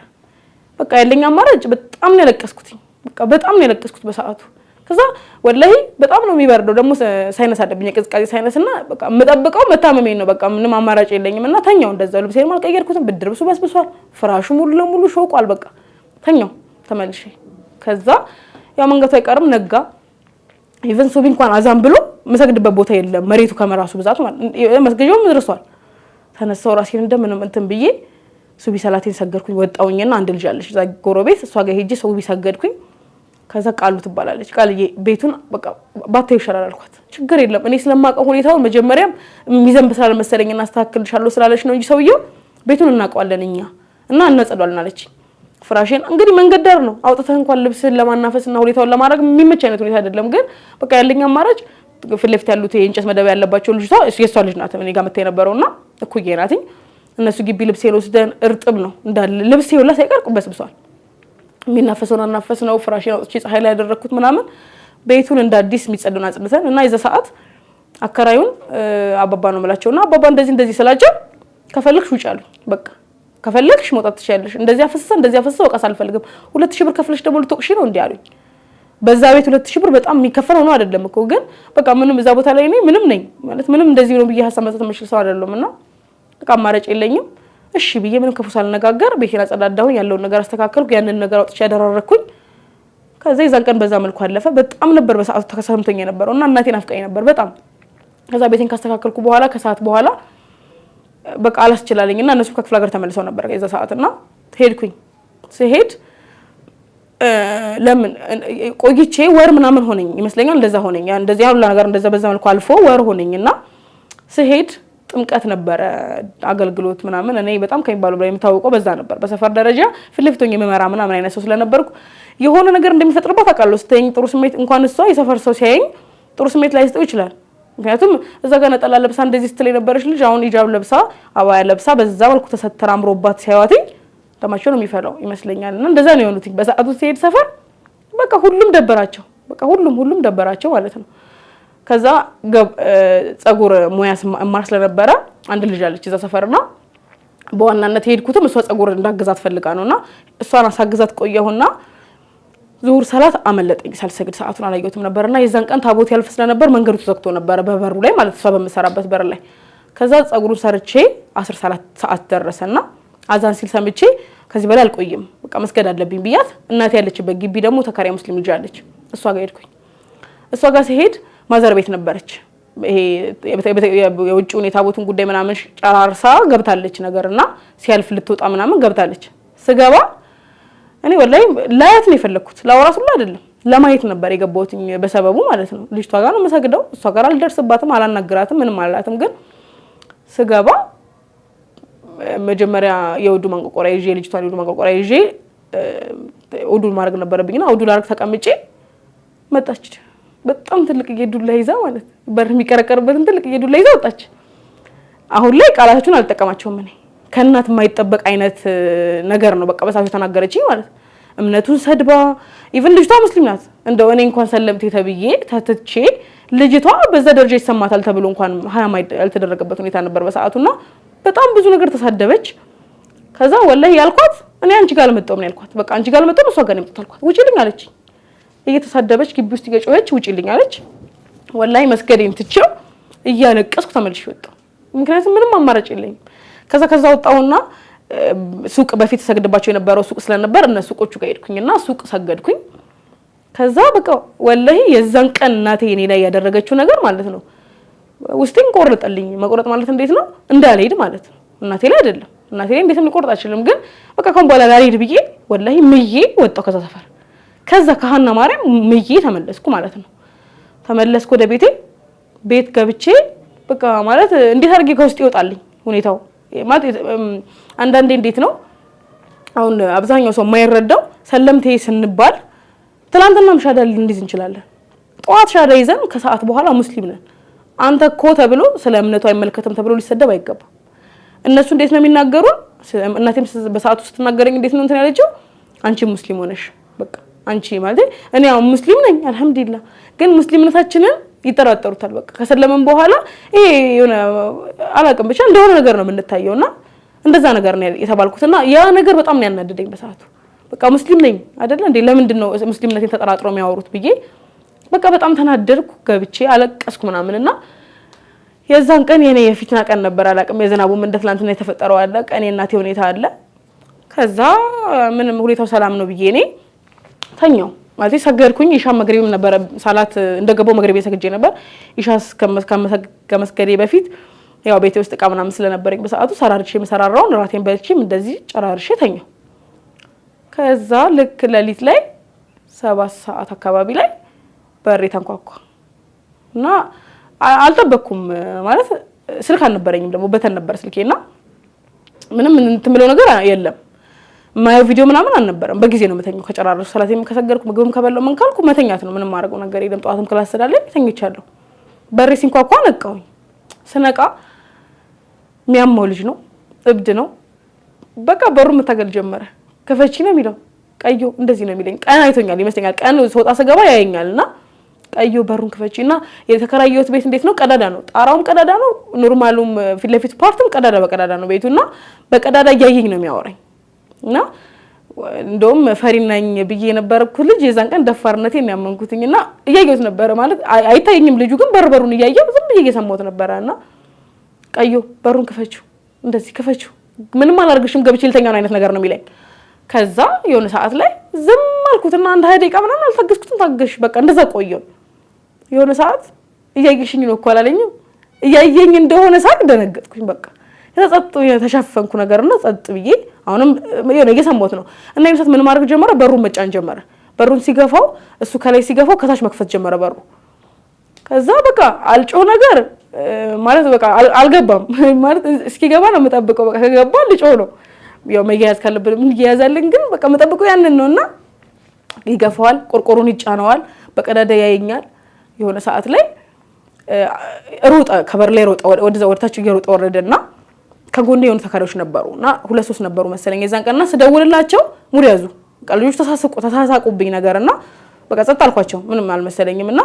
በቃ ያለኝ አማራጭ በጣም ነው ያለቀስኩት በሰዓቱ ከዛ ወላሂ በጣም ነው የሚበርደው ደግሞ ሳይነስ አደብኝ ቅዝቃዜ ሳይነስና በቃ መጠብቀው መታመመኝ ነው በቃ ምንም አማራጭ የለኝም እና ተኛው እንደዛው ልብሴን ማልቀየርኩትም ብድርብሱ በስብሷል ፍራሹ ሙሉ ለሙሉ ሾቋል በቃ ተኛው ተመልሼ ከዛ ያው መንገቱ አይቀርም ነጋ ኢቭን ሱቢ እንኳን አዛን ብሎ መሰግድበት ቦታ የለም መሬቱ ከመራሱ ብዛት ማለት መስገጃውም ድርሷል ተነሳው ራሴን እንደምንም እንትን ብዬ ሱቢ ሰላቴን ሰገድኩኝ ወጣውኝና አንድ ልጅ አለች እዛ ጎረቤት እሷ ጋር ሄጄ ሱቢ ሰገድኩኝ ከዛ ቃሉ ትባላለች ቃልዬ ቤቱን በቃ ባታዩ ይሻላል አልኳት ችግር የለም እኔ ስለማቀው ሁኔታው መጀመሪያም የሚዘንብ ስላልመሰለኝና አስተካክልሻለሁ ስላለች ነው እንጂ ሰውየው ቤቱን እናቀዋለን እኛ እና እናጸዳለን አለች ፍራሽን እንግዲህ መንገድ ዳር ነው አውጥተህ እንኳን ልብስን ለማናፈስና ሁኔታውን ለማድረግ የሚመች አይነት ሁኔታ አይደለም ግን በቃ ያለኝ አማራጭ ፍለፍት ያሉት የእንጨት መደብ ያለባቸው ልጅቷ የሷ ልጅ ናት እኔ ጋር መጣ የነበረውና እኩዬ ናትኝ እነሱ ግቢ ልብሴን ወስደን እርጥብ ነው እንዳለ ልብሴ ሁላ ሳይቀር በስብሷል የሚናፈሰውና እናፈስነው ፍራሽን አውጥቼ ፀሐይ ላይ ያደረኩት ምናምን ቤቱን እንደ አዲስ የሚጸዱና ጽድተን እና የዛ ሰዓት አከራዩን አባባ ነው መላቸውና አባባ እንደዚህ ስላቸው ከፈለክሽ ውጭ አሉ በቃ ከፈለክሽ መውጣት ትችያለሽ እንደዚህ አፈሰሰ ወቃስ አልፈልግም 2000 ብር ከፍለሽ ደግሞ ልትወቅሽ ነው እንዴ አሉኝ በዛ ቤት 2000 ብር በጣም የሚከፈለው ነው አይደለም እኮ ግን በቃ ምንም እዛ ቦታ ላይ ምንም ነኝ ማለት ምንም እንደዚህ ነው ብዬ ሐሳብ መስጠት የምችል ሰው አይደለምና በቃ አማራጭ የለኝም እሺ ብዬ ምንም ከፉ ሳልነጋገር ቤቴን አጸዳዳሁኝ ያለውን ነገር አስተካከልኩ ያንን ነገር አውጥቼ ያደራረኩኝ ከዛ ይዛን ቀን በዛ መልኩ አለፈ በጣም ነበር በሰዓቱ ተከሰምተኝ የነበረውና እናቴን አፍቃኝ ነበር በጣም ከዛ ቤቴን ካስተካከልኩ በኋላ ከሰዓት በኋላ በቃ አላስችላለኝና እነሱ ከክፍለ ሀገር ተመልሰው ነበር ከዛ ሰዓትና ሄድኩኝ ሲሄድ ለምን ቆይቼ ወር ምናምን ሆነኝ ይመስለኛል እንደዛ ሆነኝ እንደዚህ ያሉ ነገር እንደዛ በዛ መልኩ አልፎ ወር ሆነኝና ሲሄድ ጥምቀት ነበር አገልግሎት ምናምን እኔ በጣም ከሚባሉ በላይ የምታውቀው በዛ ነበር በሰፈር ደረጃ ፍልፍቶኝ የመመራ ምናምን አይነት ሰው ስለነበርኩ የሆነ ነገር እንደሚፈጥርባት አቃለው ስተኝ ጥሩ ስሜት እንኳን እሷ የሰፈር ሰው ሲያየኝ ጥሩ ስሜት ላይ ይስጠው ይችላል ምክንያቱም እዛ ጋር ነጠላ ለብሳ እንደዚህ ስትል የነበረች ልጅ አሁን ሂጃብ ለብሳ አባያ ለብሳ በዛ መልኩ ተሰተራ አምሮባት ሲያዩትኝ ደማቸው ነው የሚፈላው ይመስለኛልና እንደዛ ነው የሆኑት በሰዓቱ ሲሄድ ሰፈር በቃ ሁሉም ደበራቸው ማለት ነው ከዛ ጸጉር ሙያ ማር ስለነበረ አንድ ልጅ አለች እዛ ሰፈርና በዋናነት ሄድኩትም እሷ ጸጉር እንዳገዛት ፈልጋ ነውና እሷን አሳግዛት ቆየሁና ዙሁር ሰላት አመለጠኝ ሳልሰግድ ሰዓቱን አላየሁትም ነበርና የዛን ቀን ታቦት ያልፍ ስለነበር መንገዱ ተዘግቶ ነበር በበሩ ላይ ማለት እሷ በመሰራበት በር ላይ ከዛ ጸጉሩን ሰርቼ 10 ሰዓት ደረሰና አዛን ሲል ሰምቼ ከዚህ በላይ አልቆይም በቃ መስገድ አለብኝ ብያት እናቴ ያለችበት ግቢ ደግሞ ተካሪያ ሙስሊም ልጅ አለች እሷ ጋር ሄድኩኝ እሷ ጋር ሲሄድ ማዘር ቤት ነበረች ይሄ የውጭ ሁኔታ ቦቱን ጉዳይ ምናምን ጨራርሳ ገብታለች ነገርና ሲያልፍ ልትወጣ ምናምን ገብታለች ስገባ እኔ ወላሂ ላያት ነው የፈለኩት ላወራስ ሁሉ አይደለም ለማየት ነበር የገባሁት በሰበቡ ማለት ነው ልጅቷ ጋር ነው መሰግደው እሷ ጋር አልደርስባትም አላናግራትም ምንም አላላትም ግን ስገባ መጀመሪያ የውዱ ማንቆቆሪያ ይዤ ልጅቷን የውዱ ማንቆቆሪያ ይዤ ውዱ ማድረግ ነበረብኝና ውዱ ላርግ ተቀምጬ መጣች በጣም ትልቅ የዱላ ይዛ ማለት በር የሚቀረቀርበትን ትልቅ የዱላ ይዛ ወጣች አሁን ላይ ቃላቶቹን አልተጠቀማቸውም እኔ ከእናት የማይጠበቅ አይነት ነገር ነው በቃ በሳቸው ተናገረችኝ ማለት እምነቱን ሰድባ ኢቭን ልጅቷ ሙስሊም ናት እንደው እኔ እንኳን ሰለምቴ ተብዬ ተትቼ ልጅቷ በዛ ደረጃ ይሰማታል ተብሎ እንኳን ሃያማ ያልተደረገበት ሁኔታ ነበር በሰዓቱና በጣም ብዙ ነገር ተሳደበች ከዛ ወላሂ ያልኳት እኔ አንቺ ጋር አልመጣሁም ነው ያልኳት በቃ አንቺ ጋር አልመጣሁም እሷ ጋር ነው የመጣሁት አልኳት ውጪልኝ አለች እየተሳደበች ግቢ ውስጥ እየጮኸች ውጪልኝ አለች ወላሂ መስገዴን ትቼው እያለቀስኩ ተመልሼ ወጣሁ ምክንያቱም ምንም አማራጭ የለኝም ከዛ ወጣሁና ሱቅ በፊት ሰግድባቸው የነበረው ሱቅ ስለነበር እነሱ ሱቆቹ ጋር ሄድኩኝና ሱቅ ሰገድኩኝ ከዛ በቃ ወላሂ የዛን ቀን እናቴ እኔ ላይ ያደረገችው ነገር ማለት ነው ውስጤን ቆረጠልኝ መቆረጥ ማለት እንዴት ነው እንዳልሄድ ማለት ነው እናቴ ላይ አይደለም እናቴ ላይ እንዴትም ሊቆርጥ አይችልም ግን በቃ ኮን በኋላ ላልሄድ ብዬ ወላሂ ምዬ ወጣሁ ከዛ ሰፈር ከዛ ከሃና ማርያም ምዬ ተመለስኩ ማለት ነው ተመለስኩ ወደ ቤት ገብቼ በቃ ማለት እንዴት አድርጌ ከውስጥ ይወጣልኝ ሁኔታው ማለት አንዳንዴ እንዴት ነው አሁን አብዛኛው ሰው የማይረዳው ሰለምቴ ስንባል ትላንትና ሻዳ ልንይዝ እንችላለን ጧት ሻዳ ይዘን ከሰዓት በኋላ ሙስሊም ነን አንተ እኮ ተብሎ ስለ እምነቱ አይመለከተም ተብሎ ሊሰደብ አይገባም እነሱ እንዴት ነው የሚናገሩ እናቴም በሰዓቱ ስትናገረኝ እንዴት ነው እንትን ያለችው አንቺ ሙስሊም ሆነሽ በቃ አንቺ ማለት እኔ አሁን ሙስሊም ነኝ አልহামዱሊላህ ግን ሙስሊምነታችንን ይጠራጠሩታል በቃ ከሰለመን በኋላ ይሄ የሆነ አላቀም ብቻ እንደሆነ ነገር ነው የምንታየውና እንደዛ ነገር ነው የተባልኩትና ያ ነገር በጣም ነው ያናደደኝ በሰዓቱ በቃ ሙስሊም ነኝ አይደል እንዴ ለምንድን ነው ሙስሊምነቴን ተጠራጥረው የሚያወሩት ብዬ በቃ በጣም ተናደድኩ ገብቼ አለቀስኩ ምናምንና የዛን ቀን የኔ የፊትና ቀን ነበር አላቀም የዘናቡም እንደ ትላንትና የተፈጠረው አለ ቀኔ እናቴ ሁኔታ አለ ከዛ ምንም ሁኔታው ሰላም ነው ብዬ እኔ ተኛው ማለት ሰገድኩኝ ኢሻ መግሪብም ነበር ሳላት እንደገባው መግሪብ ሰግጄ ነበር ኢሻስ ከመስገዴ በፊት ያው ቤቴ ውስጥ ቃ ምናምን ስለነበረኝ በሰዓቱ ሰራርቼ መሰራራውን ራቴን በልቼም እንደዚህ ጨራርሼ ተኛው ከዛ ልክ ለሊት ላይ 7 ሰዓት አካባቢ ላይ በሬ ተንኳኳ እና አልጠበቅኩም ማለት ስልክ አልነበረኝም ደግሞ በተን ነበር ስልኬና ምንም እንትምለው ነገር የለም ማየው ቪዲዮ ምናምን አልነበረም በጊዜ ነው መተኛው ከጨራረሽ ሰላቴም ከሰገርኩ ምግብም ከበላው ምን ካልኩ መተኛት ነው ምንም ማድረግ ነገር የለም ጧትም ክላስ ስላለኝ ተኝቻለሁ በሬ ሲንኳኳ ነቃሁኝ ስነቃ ሚያመው ልጅ ነው እብድ ነው በቃ በሩ መታገል ጀመረ ከፈቺ ነው የሚለው ቀዩ እንደዚህ ነው የሚለኝ ቀን አይቶኛል ይመስለኛል ቀን ወጣ ሰገባ ያየኛልና ቀዩ በሩን ከፈቺና የተከራየሁት ቤት እንዴት ነው ቀዳዳ ነው ጣራውም ቀዳዳ ነው ኖርማሉም ፊት ለፊት ፓርቱም ቀዳዳ በቀዳዳ ነው ቤቱና በቀዳዳ ያየኝ ነው የሚያወራኝ እና እንደውም ፈሪናኝ ብዬ የነበርኩ ልጅ የዛን ቀን ደፋርነቴን ያመንኩትኝና እያየሁት ነበር ማለት አይታየኝም ልጁ ግን በርበሩን እያየሁ ዝም ብዬ እየሰማሁት ነበርና ቀዩ በሩን ከፈቺው እንደዚህ ከፈቺው ምንም አላርግሽም ገብቼ ልተኛ ነው አይነት ነገር ነው የሚለኝ ከዛ የሆነ ሰዓት ላይ ዝም አልኩትና አንድ 20 ደቂቃ ምናምን አልታገስኩትም ታገሽ በቃ እንደዛ ቆየው የሆነ ሰዓት እያየሽኝ ነው እኮ አላለኝም እያየኝ እንደሆነ ሳቅ ደነገጥኩኝ በቃ ተጸጥ ተሸፈንኩ ነገርና ጸጥ ብዬ አሁንም የሆነ እየሰማሁት ነው እና ይመሰት ምን ማድረግ ጀመረ በሩን መጫን ጀመረ በሩን ሲገፋው እሱ ከላይ ሲገፋው ከታች መክፈት ጀመረ በሩ ከዛ በቃ አልጮህ ነገር ማለት በቃ አልገባም ማለት እስኪገባ ነው መጠብቀው በቃ ከገባ ልጮህ ነው ያው መያዝ ካለብን ምን ይያዛልን ግን በቃ መጠብቀው ያንን ነውና ይገፋዋል ቆርቆሮን ይጫነዋል በቀዳዳ ያየኛል የሆነ ሰዓት ላይ ሮጣ ከበር ላይ ሮጣ ወደታች እየሮጣ ወረደና ከጎኔ የሆነ ተካሪዎች ነበሩና 2-3 ነበሩ መሰለኝ የዛን ቀንና ስደውልላቸው ሙሉ ያዙ ቀልጆች ተሳሳቁብኝ ነገርና በቃ ጸጥ አልኳቸው ምንም አልመሰለኝምና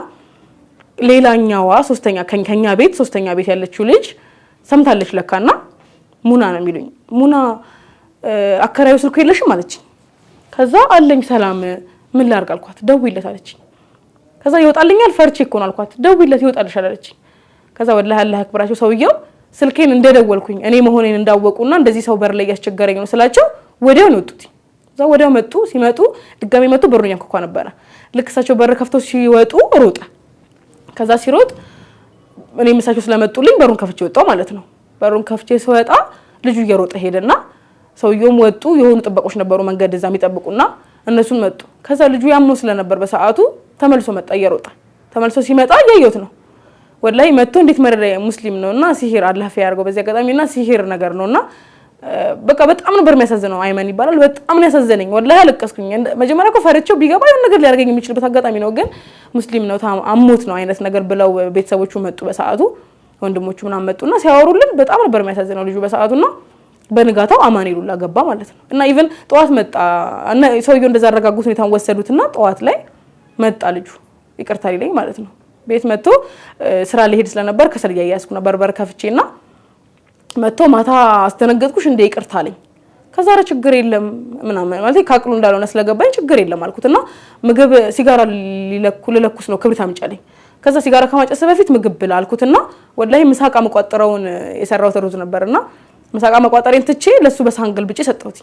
ሌላኛዋ ሶስተኛ ከኛ ቤት ሶስተኛ ቤት ያለችው ልጅ ሰምታለች ለካና ሙና ነው የሚሉኝ ሙና አከራዩ ስልኩ የለሽም አለች ከዛ አለኝ ሰላም ምን ላርግ አልኳት ደውይለት አለች ከዛ ይወጣልኛል ፈርቼ እኮ ነው አልኳት ደውይለት ይወጣልሻል አለች ከዛ ወላሂ አላህ አክብራቸው ሰውየው ስልኬን እንደደወልኩኝ እኔ መሆኔን እንዳወቁና እንደዚህ ሰው በር ላይ ያስቸገረኝ ነው ስላቸው ወዲያው ነው ወጡት እዛ ወዲያው መጡ ሲመጡ ድጋሚ መጡ በሩን ያንኳኳ ነበር ልክሳቸው በር ከፍተው ሲወጡ ሮጣ ከዛ ሲሮጥ እኔ ምሳቸው ስለመጡልኝ በሩን ከፍቼ ወጣው ማለት ነው በሩን ከፍቼ ስወጣ ልጁ እየሮጠ ሄደና ሰውየውም ወጡ የሆኑ ጥበቆች ነበሩ መንገድ እዛ የሚጠብቁና እነሱን መጡ ከዛ ልጁ ያምኖ ስለነበር በሰዓቱ ተመልሶ መጣ እየሮጠ ተመልሶ ሲመጣ ያየሁት ነው ወላሂ መጥቶ እንዴት መረዳ ሙስሊም ነውና ሲሂር አላህ ፈያርገው በዚህ አጋጣሚና ሲሂር ነገር ነውና በቃ በጣም ነበር የሚያሳዝነው አይመን ይባላል በጣም ነው ያሳዘነኝ ወላሂ አለቀስኩኝ መጀመሪያ እኮ ፈርቼው ቢገባ የሆነ ነገር ሊያደርገኝ የሚችልበት አጋጣሚ ነው ግን ሙስሊም ነው አሞት ነው አይነት ነገር ብለው ቤተሰቦቹ መጡ በሰዓቱ ወንድሞቹ ምናምን መጡና ሲያወሩልን በጣም ነበር የሚያሳዝነው ልጁ በሰዓቱና በንጋታው አማኑኤል ገባ ማለት ነው እና ኢቭን ጧት መጣ እና ሰውየው እንደዛ አረጋጉት ሁኔታውን ወሰዱትና ጧት ላይ መጣ ልጁ ይቅርታ ሊለኝ ማለት ነው ቤት መጥቶ ስራ ሊሄድ ስለነበር ከሰል ያያስኩ ነበር በር ከፍቼና መጥቶ ማታ አስተነገጥኩሽ እንደ ይቅርታ አለኝ ከዛ ችግር የለም ምናምን ማለት ካቅሉ እንዳልሆነ ስለገባኝ ችግር የለም አልኩትና ምግብ ሲጋራ ሊለኩስ ነው ክብሪት አምጫለኝ ከዛ ሲጋራ ከማጨስ በፊት ምግብ ብላ አልኩትና ወላሂ ምሳቃ መቋጠረውን የሰራው ተሩዝ ነበርና ምሳቃ መቋጠሬን ትቼ ለሱ በሳንግል ብጭ ሰጠሁት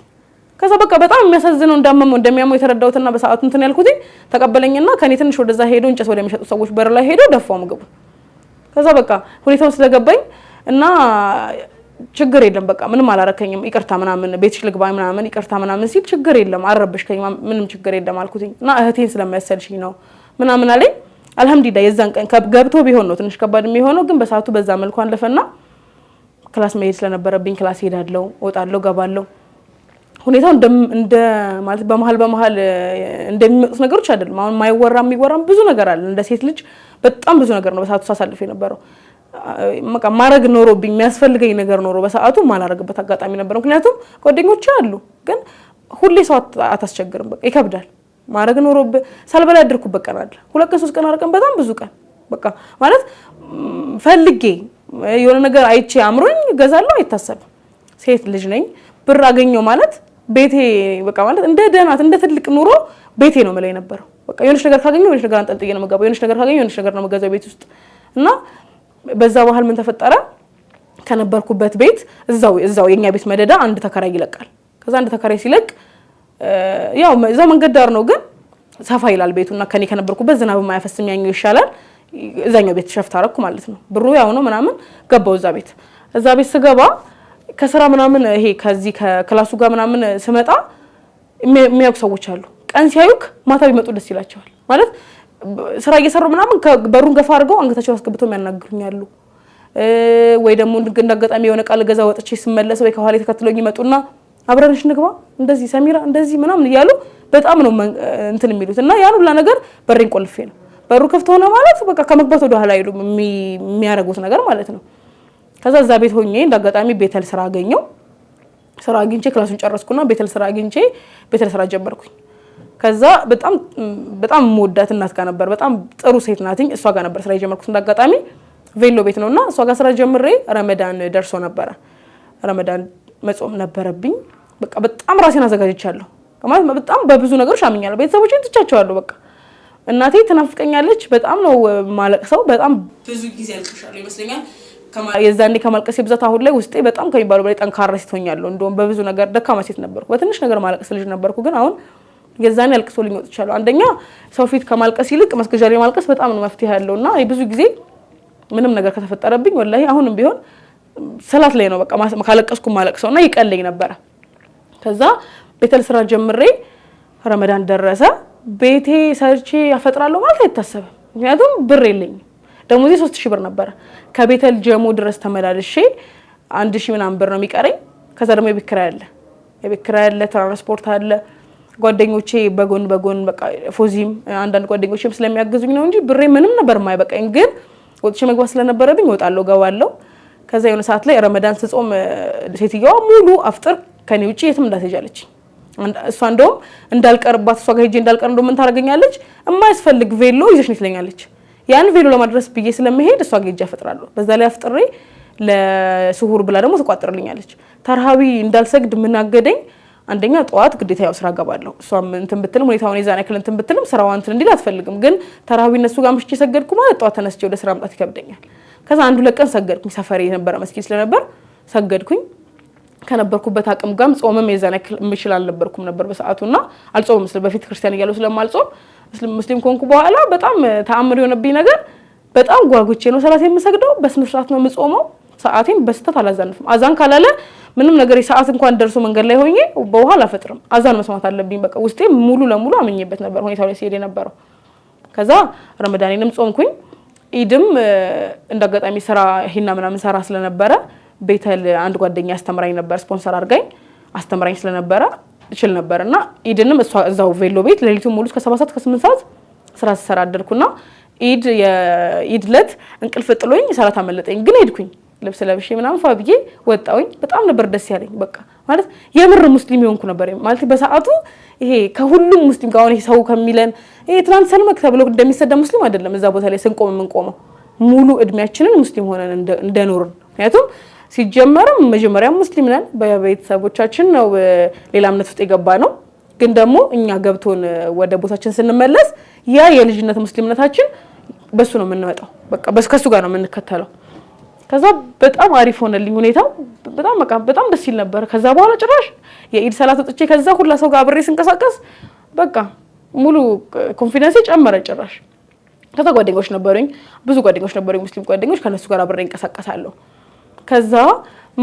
ከዛ በቃ በጣም የሚያሳዝነው እንዳመመው እንደሚያመው የተረዳውትና በሰዓቱ እንትን ያልኩት ተቀበለኝና ከኔ ትንሽ ወደዛ ሄዶ እንጨት ወደሚሸጡ ሰዎች በር ላይ ሄዶ ደፋው ምግቡ ከዛ በቃ ሁኔታው ስለገባኝ እና ችግር የለም በቃ ምንም አላረከኝም ይቅርታ ምናምን ቤትሽ ልግባ ምናምን ይቅርታ ምናምን ሲል ችግር የለም አረብሽከኝ ምንም ችግር የለም አልኩት እና እህቴን ስለማያሰልሽኝ ነው ምናምን አለኝ አልহামዱሊላህ የዛን ቀን ገብቶ ቢሆን ነው ትንሽ ከባድ የሚሆነው ግን በሰዓቱ በዛ መልኩ አለፈና ክላስ መሄድ ስለነበረብኝ ክላስ ሄዳለሁ ወጣለሁ ገባለሁ ሁኔታው እንደ ማለት በመሃል እንደሚመጡት ነገሮች አይደለም አሁን ማይወራም ብዙ ነገር አለ እንደ ሴት ልጅ በጣም ብዙ ነገር ነው በሰዓቱ ሳሳልፍ የነበረው ማረግ ኖሮብኝ የሚያስፈልገኝ ነገር ኖሮ በሰዓቱ ማላረግበት አጋጣሚ ነበር ምክንያቱም ጓደኞች አሉ ግን ሁሌ ሰው አታስቸግርም በቃ ይከብዳል ማረግ ኖሮብ ሳልበላ ያድርኩበት ቀን አለ 2 ቀን 3 ቀን አርቀን በጣም ብዙ ቀን በቃ ማለት ፈልጌ የሆነ ነገር አይቼ አምሮኝ ገዛለሁ አይታሰብም ሴት ልጅ ነኝ ብር አገኘው ማለት ቤቴ በቃ ማለት እንደ ደህናት እንደ ትልቅ ኑሮ ቤቴ ነው ማለት ነበር በቃ የሆነሽ ነገር ካገኘው የሆነሽ ነገር አንጠልጥዬ ነው መጋባው የሆነሽ ነገር ካገኘው የሆነሽ ነገር ነው መጋዛው ቤት ውስጥ እና በዛ ባህል ምን ተፈጠረ ከነበርኩበት ቤት እዛው የኛ ቤት መደዳ አንድ ተከራይ ይለቃል ከዛ አንድ ተከራይ ሲለቅ ያው እዛው መንገድ ዳር ነው ግን ሰፋ ይላል ቤቱና ከኔ ከነበርኩበት ዝናብ ማያፈስም ያኛው ይሻላል እዛኛው ቤት ሸፍት አረኩ ማለት ነው ብሩ ያው ነው ምናምን ገባው እዛ ቤት ስገባ ከስራ ምናምን ይሄ ከዚህ ከክላሱ ጋር ምናምን ስመጣ የሚያውቁ ሰዎች አሉ ቀን ሲያዩክ ማታ ቢመጡ ደስ ይላቸዋል ማለት ስራ እየሰሩ ምናምን በሩን ገፋ አድርገው አንገታቸው አስገብተው የሚያናግሩኛሉ ወይ ደግሞ እንደአጋጣሚ የሆነ ቃል ገዛ ወጥቼ ስመለስ ወይ ከኋላ ተከትሎኝ ይመጡና አብረንሽ ንግባ እንደዚህ ሰሚራ እንደዚህ ምናምን ይያሉ በጣም ነው እንትን የሚሉት እና ያን ሁሉ ነገር በሬን ቆልፌ ነው በሩ ከፍቶ ሆነ ማለት በቃ ከመግባት ወደ ኋላ አይሉም የሚያረጉት ነገር ማለት ነው ከዛ እዛ ቤት ሆኜ እንደአጋጣሚ ቤተል ስራ አገኘው ስራ አግኝቼ ክላሱን ጨረስኩና ቤተል ስራ አግኝቼ ቤተል ስራ ጀመርኩኝ ከዛ በጣም ሞዳት እናት ጋር ነበር በጣም ጥሩ ሴት ናትኝ እሷ ጋር ነበር ስራ የጀመርኩት እንደአጋጣሚ ቬሎ ቤት ነውና እሷ ጋር ስራ ጀምሬ ረመዳን ደርሶ ነበር ረመዳን መጾም ነበረብኝ በቃ በጣም ራሴን አዘጋጅቻለሁ ማለት በጣም በብዙ ነገሮች አምኛለሁ ቤተሰቦቼን ትቻቸዋለሁ በቃ እናቴ ተናፍቀኛለች በጣም ነው ማለቅሰው በጣም ብዙ ጊዜ አልቅሻለሁ ይመስለኛል የዛኔ ከማልቀስ ብዛት አሁን ላይ ውስጤ በጣም ከሚባለው በላይ ጠንካራ ሴት ሆኛለሁ እንደውም በብዙ ነገር ደካማ ሴት ነበርኩ በትንሽ ነገር ማለቅስ ልጅ ነበርኩ ግን አሁን የዛኔ አልቅሶልኝ ወጥቻለሁ አንደኛ ሰው ፊት ከማልቀስ ይልቅ መስገጃ ላይ ማልቀስ በጣም ነው መፍትሄ ያለውና ብዙ ጊዜ ምንም ነገር ከተፈጠረብኝ ወላሂ አሁንም ቢሆን ሰላት ላይ ነው በቃ ማለቀስኩ ማለቅሰውና ይቀለኝ ነበር ከዛ ቤተል ስራ ጀምሬ ረመዳን ደረሰ ቤቴ ሰርቼ ያፈጥራለሁ ማለት አይታሰብም ምክንያቱም ብር የለኝም ደሞዜ 3000 ብር ነበር ከቤተል ጀሞ ድረስ ተመላልሼ 1000 ምናምን ብር ነው የሚቀረኝ ከዛ ደግሞ የቤት ኪራይ አለ ትራንስፖርት አለ ጓደኞቼ በጎን በቃ ፎዚም አንዳንድ ጓደኞቼም ስለሚያግዙኝ ነው እንጂ ብሬ ምንም ነበር የማይበቃኝ ግን ወጥቼ መግባት ስለነበረብኝ ወጣለሁ ገባለሁ ከዛ የሆነ ሰዓት ላይ ረመዳን ስጾም ሴትየዋ ሙሉ አፍጥር ከኔ ውጪ የትም እንዳትሄጃለች እሷ እንደውም እንዳልቀርባት እሷ ጋር ሄጄ እንዳልቀር እንደውም ምን ታረጋኛለች የማይስፈልግ ቬሎ ይዘሽ ነው ትለኛለች ያን ቬሎ ለማድረስ ብዬ ስለመሄድ እሷ ጋር ሄጄ አፈጥራለሁ በዛ ላይ አፍጥሬ ለሱሁር ብላ ደግሞ ተቋጥርልኛለች ተርሃዊ እንዳልሰግድ ምን አገደኝ አንደኛ ጧት ግዴታ ያው ስራ ገባለሁ እሷም እንትን ብትልም ሁኔታውን የዛን ያክል እንትን ብትልም ስራዋን እንትን እንዲል አትፈልግም ግን ተርሃዊ እነሱ ጋር ምሽቼ ሰገድኩ ማለት ጧት ተነስቼ ወደ ስራ መጣት ይከብደኛል ከዛ አንዱ ለቀን ሰገድኩኝ ሰፈሬ የነበረ መስጊድ ስለነበር ሰገድኩኝ ከነበርኩበት አቅም ጋም ጾምም የዛን ያክል ምሽል አልነበርኩም ነበር በሰዓቱና አልጾምም በፊት ክርስቲያን እያለሁ ስለማልጾም ሙስሊም ኮንኩ በኋላ በጣም ተአምር የሆነብኝ ነገር በጣም ጓጉቼ ነው ሰላት የምሰግደው በስነ ስርዓት ነው የምጾመው ሰዓቴን በስተት አላዛንፍም አዛን ካላለ ምንም ነገር ሰዓት እንኳን ደርሶ መንገድ ላይ ሆኜ በኋላ አፈጥርም አዛን መስማት አለብኝ በቃ ውስጤ ሙሉ ለሙሉ አመኝበት ነበር ሁኔታው ላይ ሲሄድ ነበር ከዛ ረመዳኔንም ጾምኩኝ ኢድም እንደአጋጣሚ ስራ ሂና ምናምን ሰራ ስለነበረ ቤተል አንድ ጓደኛ አስተምራኝ ነበር ስፖንሰር አድርጋኝ አስተምራኝ ስለነበረ እችል ነበርና ኢድንም እዛው ቬሎ ቤት ለሊቱን ሙሉ እስከ 7 ሰዓት እስከ 8 ሰዓት ስራ ሰራ አደርኩና ኢድ የኢድለት እንቅልፍ ጥሎኝ ሰላት አመለጠኝ ግን ሄድኩኝ ልብስ ለብሼ ምናምን ፋብዬ ወጣውኝ በጣም ነበር ደስ ያለኝ በቃ ማለት የምር ሙስሊም ይሆንኩ ነበር ማለት በሰዓቱ ይሄ ከሁሉም ሙስሊም ጋር ነው ሰው ከሚለን ይሄ ትናንት ሰልመክ ተብሎ እንደሚሰደ ሙስሊም አይደለም እዛ ቦታ ላይ ስንቆም የምንቆመው ሙሉ እድሜያችንን ሙስሊም ሆነን እንደኖርን ምክንያቱም ሲጀመርም መጀመሪያ ሙስሊም ነን በቤተሰቦቻችን ነው ሌላ እምነት ውስጥ የገባ ነው ግን ደግሞ እኛ ገብቶን ወደ ቦታችን ስንመለስ ያ የልጅነት ሙስሊምነታችን በሱ ነው የምንመጣው በቃ በስከሱ ጋር ነው የምንከተለው ከዛ በጣም አሪፍ ሆነልኝ ሁኔታው በጣም ደስ ይል ነበር ከዛ በኋላ ጭራሽ የኢድ ሰላት ወጥቼ ከዛ ሁላ ሰው ጋር አብሬ ስንቀሳቀስ በቃ ሙሉ ኮንፊደንስ ጨመረ ጭራሽ ከዛ ጓደኞች ነበሩኝ ብዙ ጓደኞች ነበሩኝ ሙስሊም ጓደኞች ከነሱ ጋር አብሬ እንቀሳቀሳለሁ ከዛ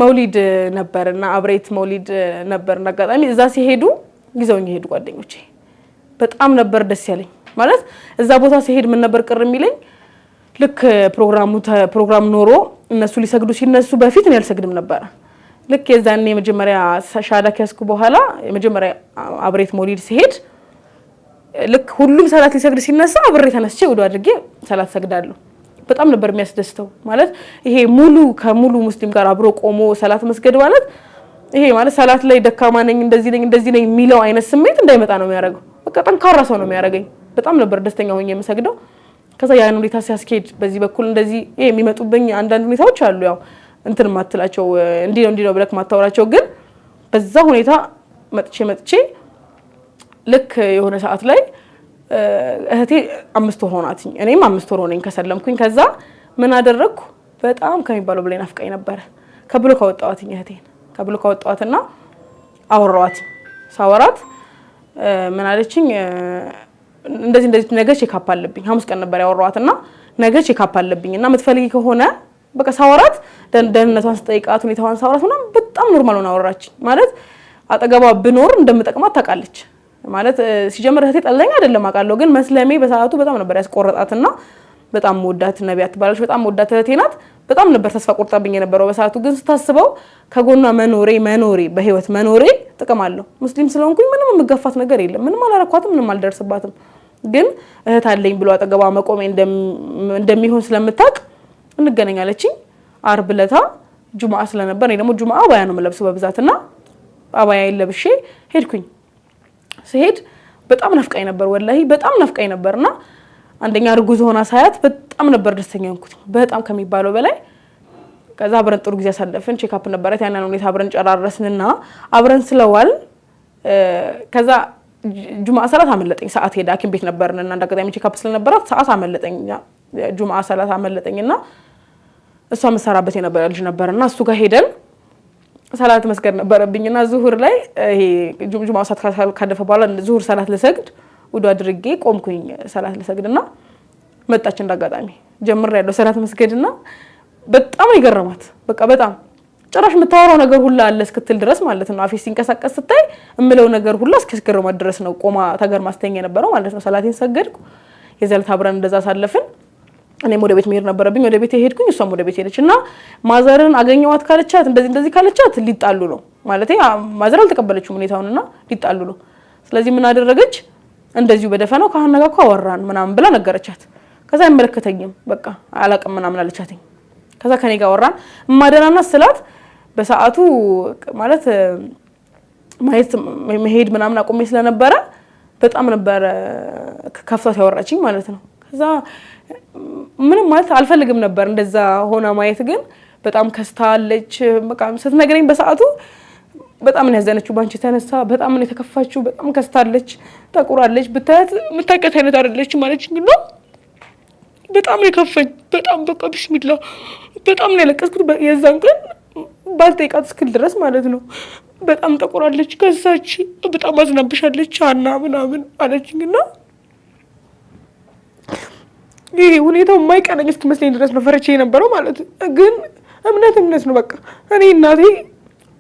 መውሊድ ነበርና አብሬት መውሊድ ነበርና አጋጣሚ እዛ ሲሄዱ ይዘውኝ ሄዱ ጓደኞቼ በጣም ነበር ደስ ያለኝ ማለት እዛ ቦታ ሲሄድ ምን ነበር ቅር የሚለኝ ልክ ፕሮግራም ኖሮ እነሱ ሊሰግዱ ሲነሱ በፊት እኔ አልሰግድም ነበር ልክ የዛኔ መጀመሪያ ሻዳ ከያዝኩ በኋላ መጀመሪያ አብሬት መውሊድ ሲሄድ ልክ ሁሉም ሰላት ሊሰግድ ሲነሳ አብሬ ተነስቼ ወደ አድርጌ ሰላት ሰግዳለሁ በጣም ነበር የሚያስደስተው ማለት ይሄ ከሙሉ ሙስሊም ጋር አብሮ ቆሞ ሰላት መስገድ ማለት ይሄ ማለት ሰላት ላይ ደካማ ነኝ እንደዚህ ነኝ የሚለው አይነት ስሜት እንዳይመጣ ነው የሚያደርገው በቃ ጠንካራ ሰው ነው የሚያደርገኝ በጣም ነበር ደስተኛ ሆኜ የምሰግደው ከዛ ያን ሁኔታ ሲያስኬድ በዚህ በኩል እንደዚህ የሚመጡብኝ አንዳንድ ሁኔታዎች አሉ ያው እንትን ማትላቸው እንዲህ ነው ብለክ ማታወራቸው ግን በዛ ሁኔታ መጥቼ ልክ የሆነ ሰዓት ላይ እህቴ 5 ወር ሆናት እኔም 5 ወር ሆነኝ ከሰለምኩኝ ከዛ ምን አደረኩ በጣም ከሚባለው በላይ ናፍቀኝ ነበር ከብሎ ካወጣዋት እህቴን ከብሎ ካወጣዋትና አወራዋት ሳወራት ምን አለችኝ እንደዚህ ነገ ቼክአፕ አለብኝ ሐሙስ ቀን ነበር ያወራዋትና ነገ ቼክአፕ አለብኝና መትፈልጊ ከሆነ በቃ ሳወራት ደህንነቷን ስጠይቃት ሁኔታዋን ሳወራት ምናምን በጣም ኖርማል ሆነ አወራችኝ ማለት አጠገቧ ብኖር እንደምጠቅማት ታውቃለች ማለት ሲጀምር እህቴ ጠላኝ አይደለም አውቃለሁ ግን መስለሜ በሰዓቱ በጣም ነበር ያስቆረጣትና በጣም ወዳት ነቢያት ባለች በጣም ወዳት እህቴ ናት በጣም ነበር ተስፋ ቆርጣብኝ የነበረው በሰዓቱ ግን ስታስበው ከጎኗ መኖሬ በህይወት መኖሬ ጥቅም አለው ሙስሊም ስለሆንኩኝ ምንም የምገፋት ነገር የለም ምንም አላረኳትም ምንም አልደርስባትም ግን እህት አለኝ ብሎ አጠገቧ መቆሜ እንደሚሆን ስለምታውቅ እንገናኛለችኝ አርብ ለታ ጁማዓ ስለነበር እኔ ደግሞ ጁማዓ አባያ ነው የምለብሰው በብዛትና አባያ ለብሼ ሄድኩኝ ሲሄድ በጣም ናፍቀኝ ነበር ወላሂ በጣም ናፍቀኝ ነበርና አንደኛ ርጉዝ ሆና ሳያት በጣም ነበር ደስተኛ ሆንኩት በጣም ከሚባለው በላይ ከዛ አብረን ጥሩ ጊዜ አሳለፍን ቼክአፕ ነበራት ያንን ሁኔታ አብረን ጨራረስንና አብረን ስለዋል ከዛ ጁማዓ ሰላት አመለጠኝ ሰዓት ሄዳ ሐኪም ቤት ነበርንና እንዳጋጣሚ ቼክአፕ ስለነበራት ሰዓት አመለጠኝ ጁማዓ ሰላት አመለጠኝና እሷ መሰራበት የነበረ ልጅ ነበርና እሱ ጋር ሄደን ሰላት መስገድ ነበረብኝና ዙሁር ላይ ይሄ ጁማዓ ሰዓት ካደፈ በኋላ ዙሁር ሰላት ለሰግድ ወደ አድርጌ ቆምኩኝ ሰላት ለሰግድና መጣች እንዳጋጣሚ ጀምር ያለው ሰላት መስገድና በጣም ይገርማት በቃ በጣም ጭራሽ የምታወራው ነገር ሁላ አለ እስክትል ድረስ ማለት ነው አፌ ሲንቀሳቀስ ስታይ እምለው ነገር ሁላ እስከስገረማት ድረስ ነው ቆማ ተገርማስተኛ የነበረው ማለት ነው ሰላቴን ሰገድኩ የዘልታ አብረን እንደዛ ሳለፍን እኔም ወደ ቤት መሄድ ነበረብኝ ወደ ቤት ሄድኩኝ እሷም ወደ ቤት ሄደችና ማዘርን አገኘዋት ካለቻት እንደዚህ ካለቻት ሊጣሉ ነው ማለት ማዘር አልተቀበለችም ሁኔታውንና ሊጣሉ ነው ስለዚህ ምን አደረገች እንደዚሁ በደፈናው ካህን ጋር አወራን ምናምን ብላ ነገረቻት ከዛ አይመለከተኝም በቃ አላቀም ምናምን አለቻትኝ ከዛ ከኔ ጋር አወራን ማደናና ስላት በሰዓቱ ማለት ማየት መሄድ ምናምን አቆሜ ስለነበረ በጣም ነበር ከፍቷት ያወራችኝ ማለት ነው ከዛ ምንም ማለት አልፈልግም ነበር እንደዛ ሆና ማየት ግን በጣም ከስታለች በቃ ስትነግረኝ በሰዓቱ በጣም ነው ያዘነችው ባንቺ ተነሳ በጣም ነው የተከፋችው በጣም ከስታለች ተቆራለች ብታያት ምታቀት አይነት አይደለች ማለችኝ ነው በጣም ነው ከፈኝ በጣም በቃ ቢስሚላህ በጣም ነው ያለቀስኩት የዛን ቀን ባልጠይቃት እስክል ድረስ ማለት ነው በጣም ተቆራለች ከሳች በጣም አዝናብሻለች አና ምናምን አለችኝና ይሄ ሁኔታው የማይቀነኝ እስኪመስለኝ ድረስ ነው ፈርቼ የነበረው ማለት ግን እምነት ነው በቃ እኔ እናቴ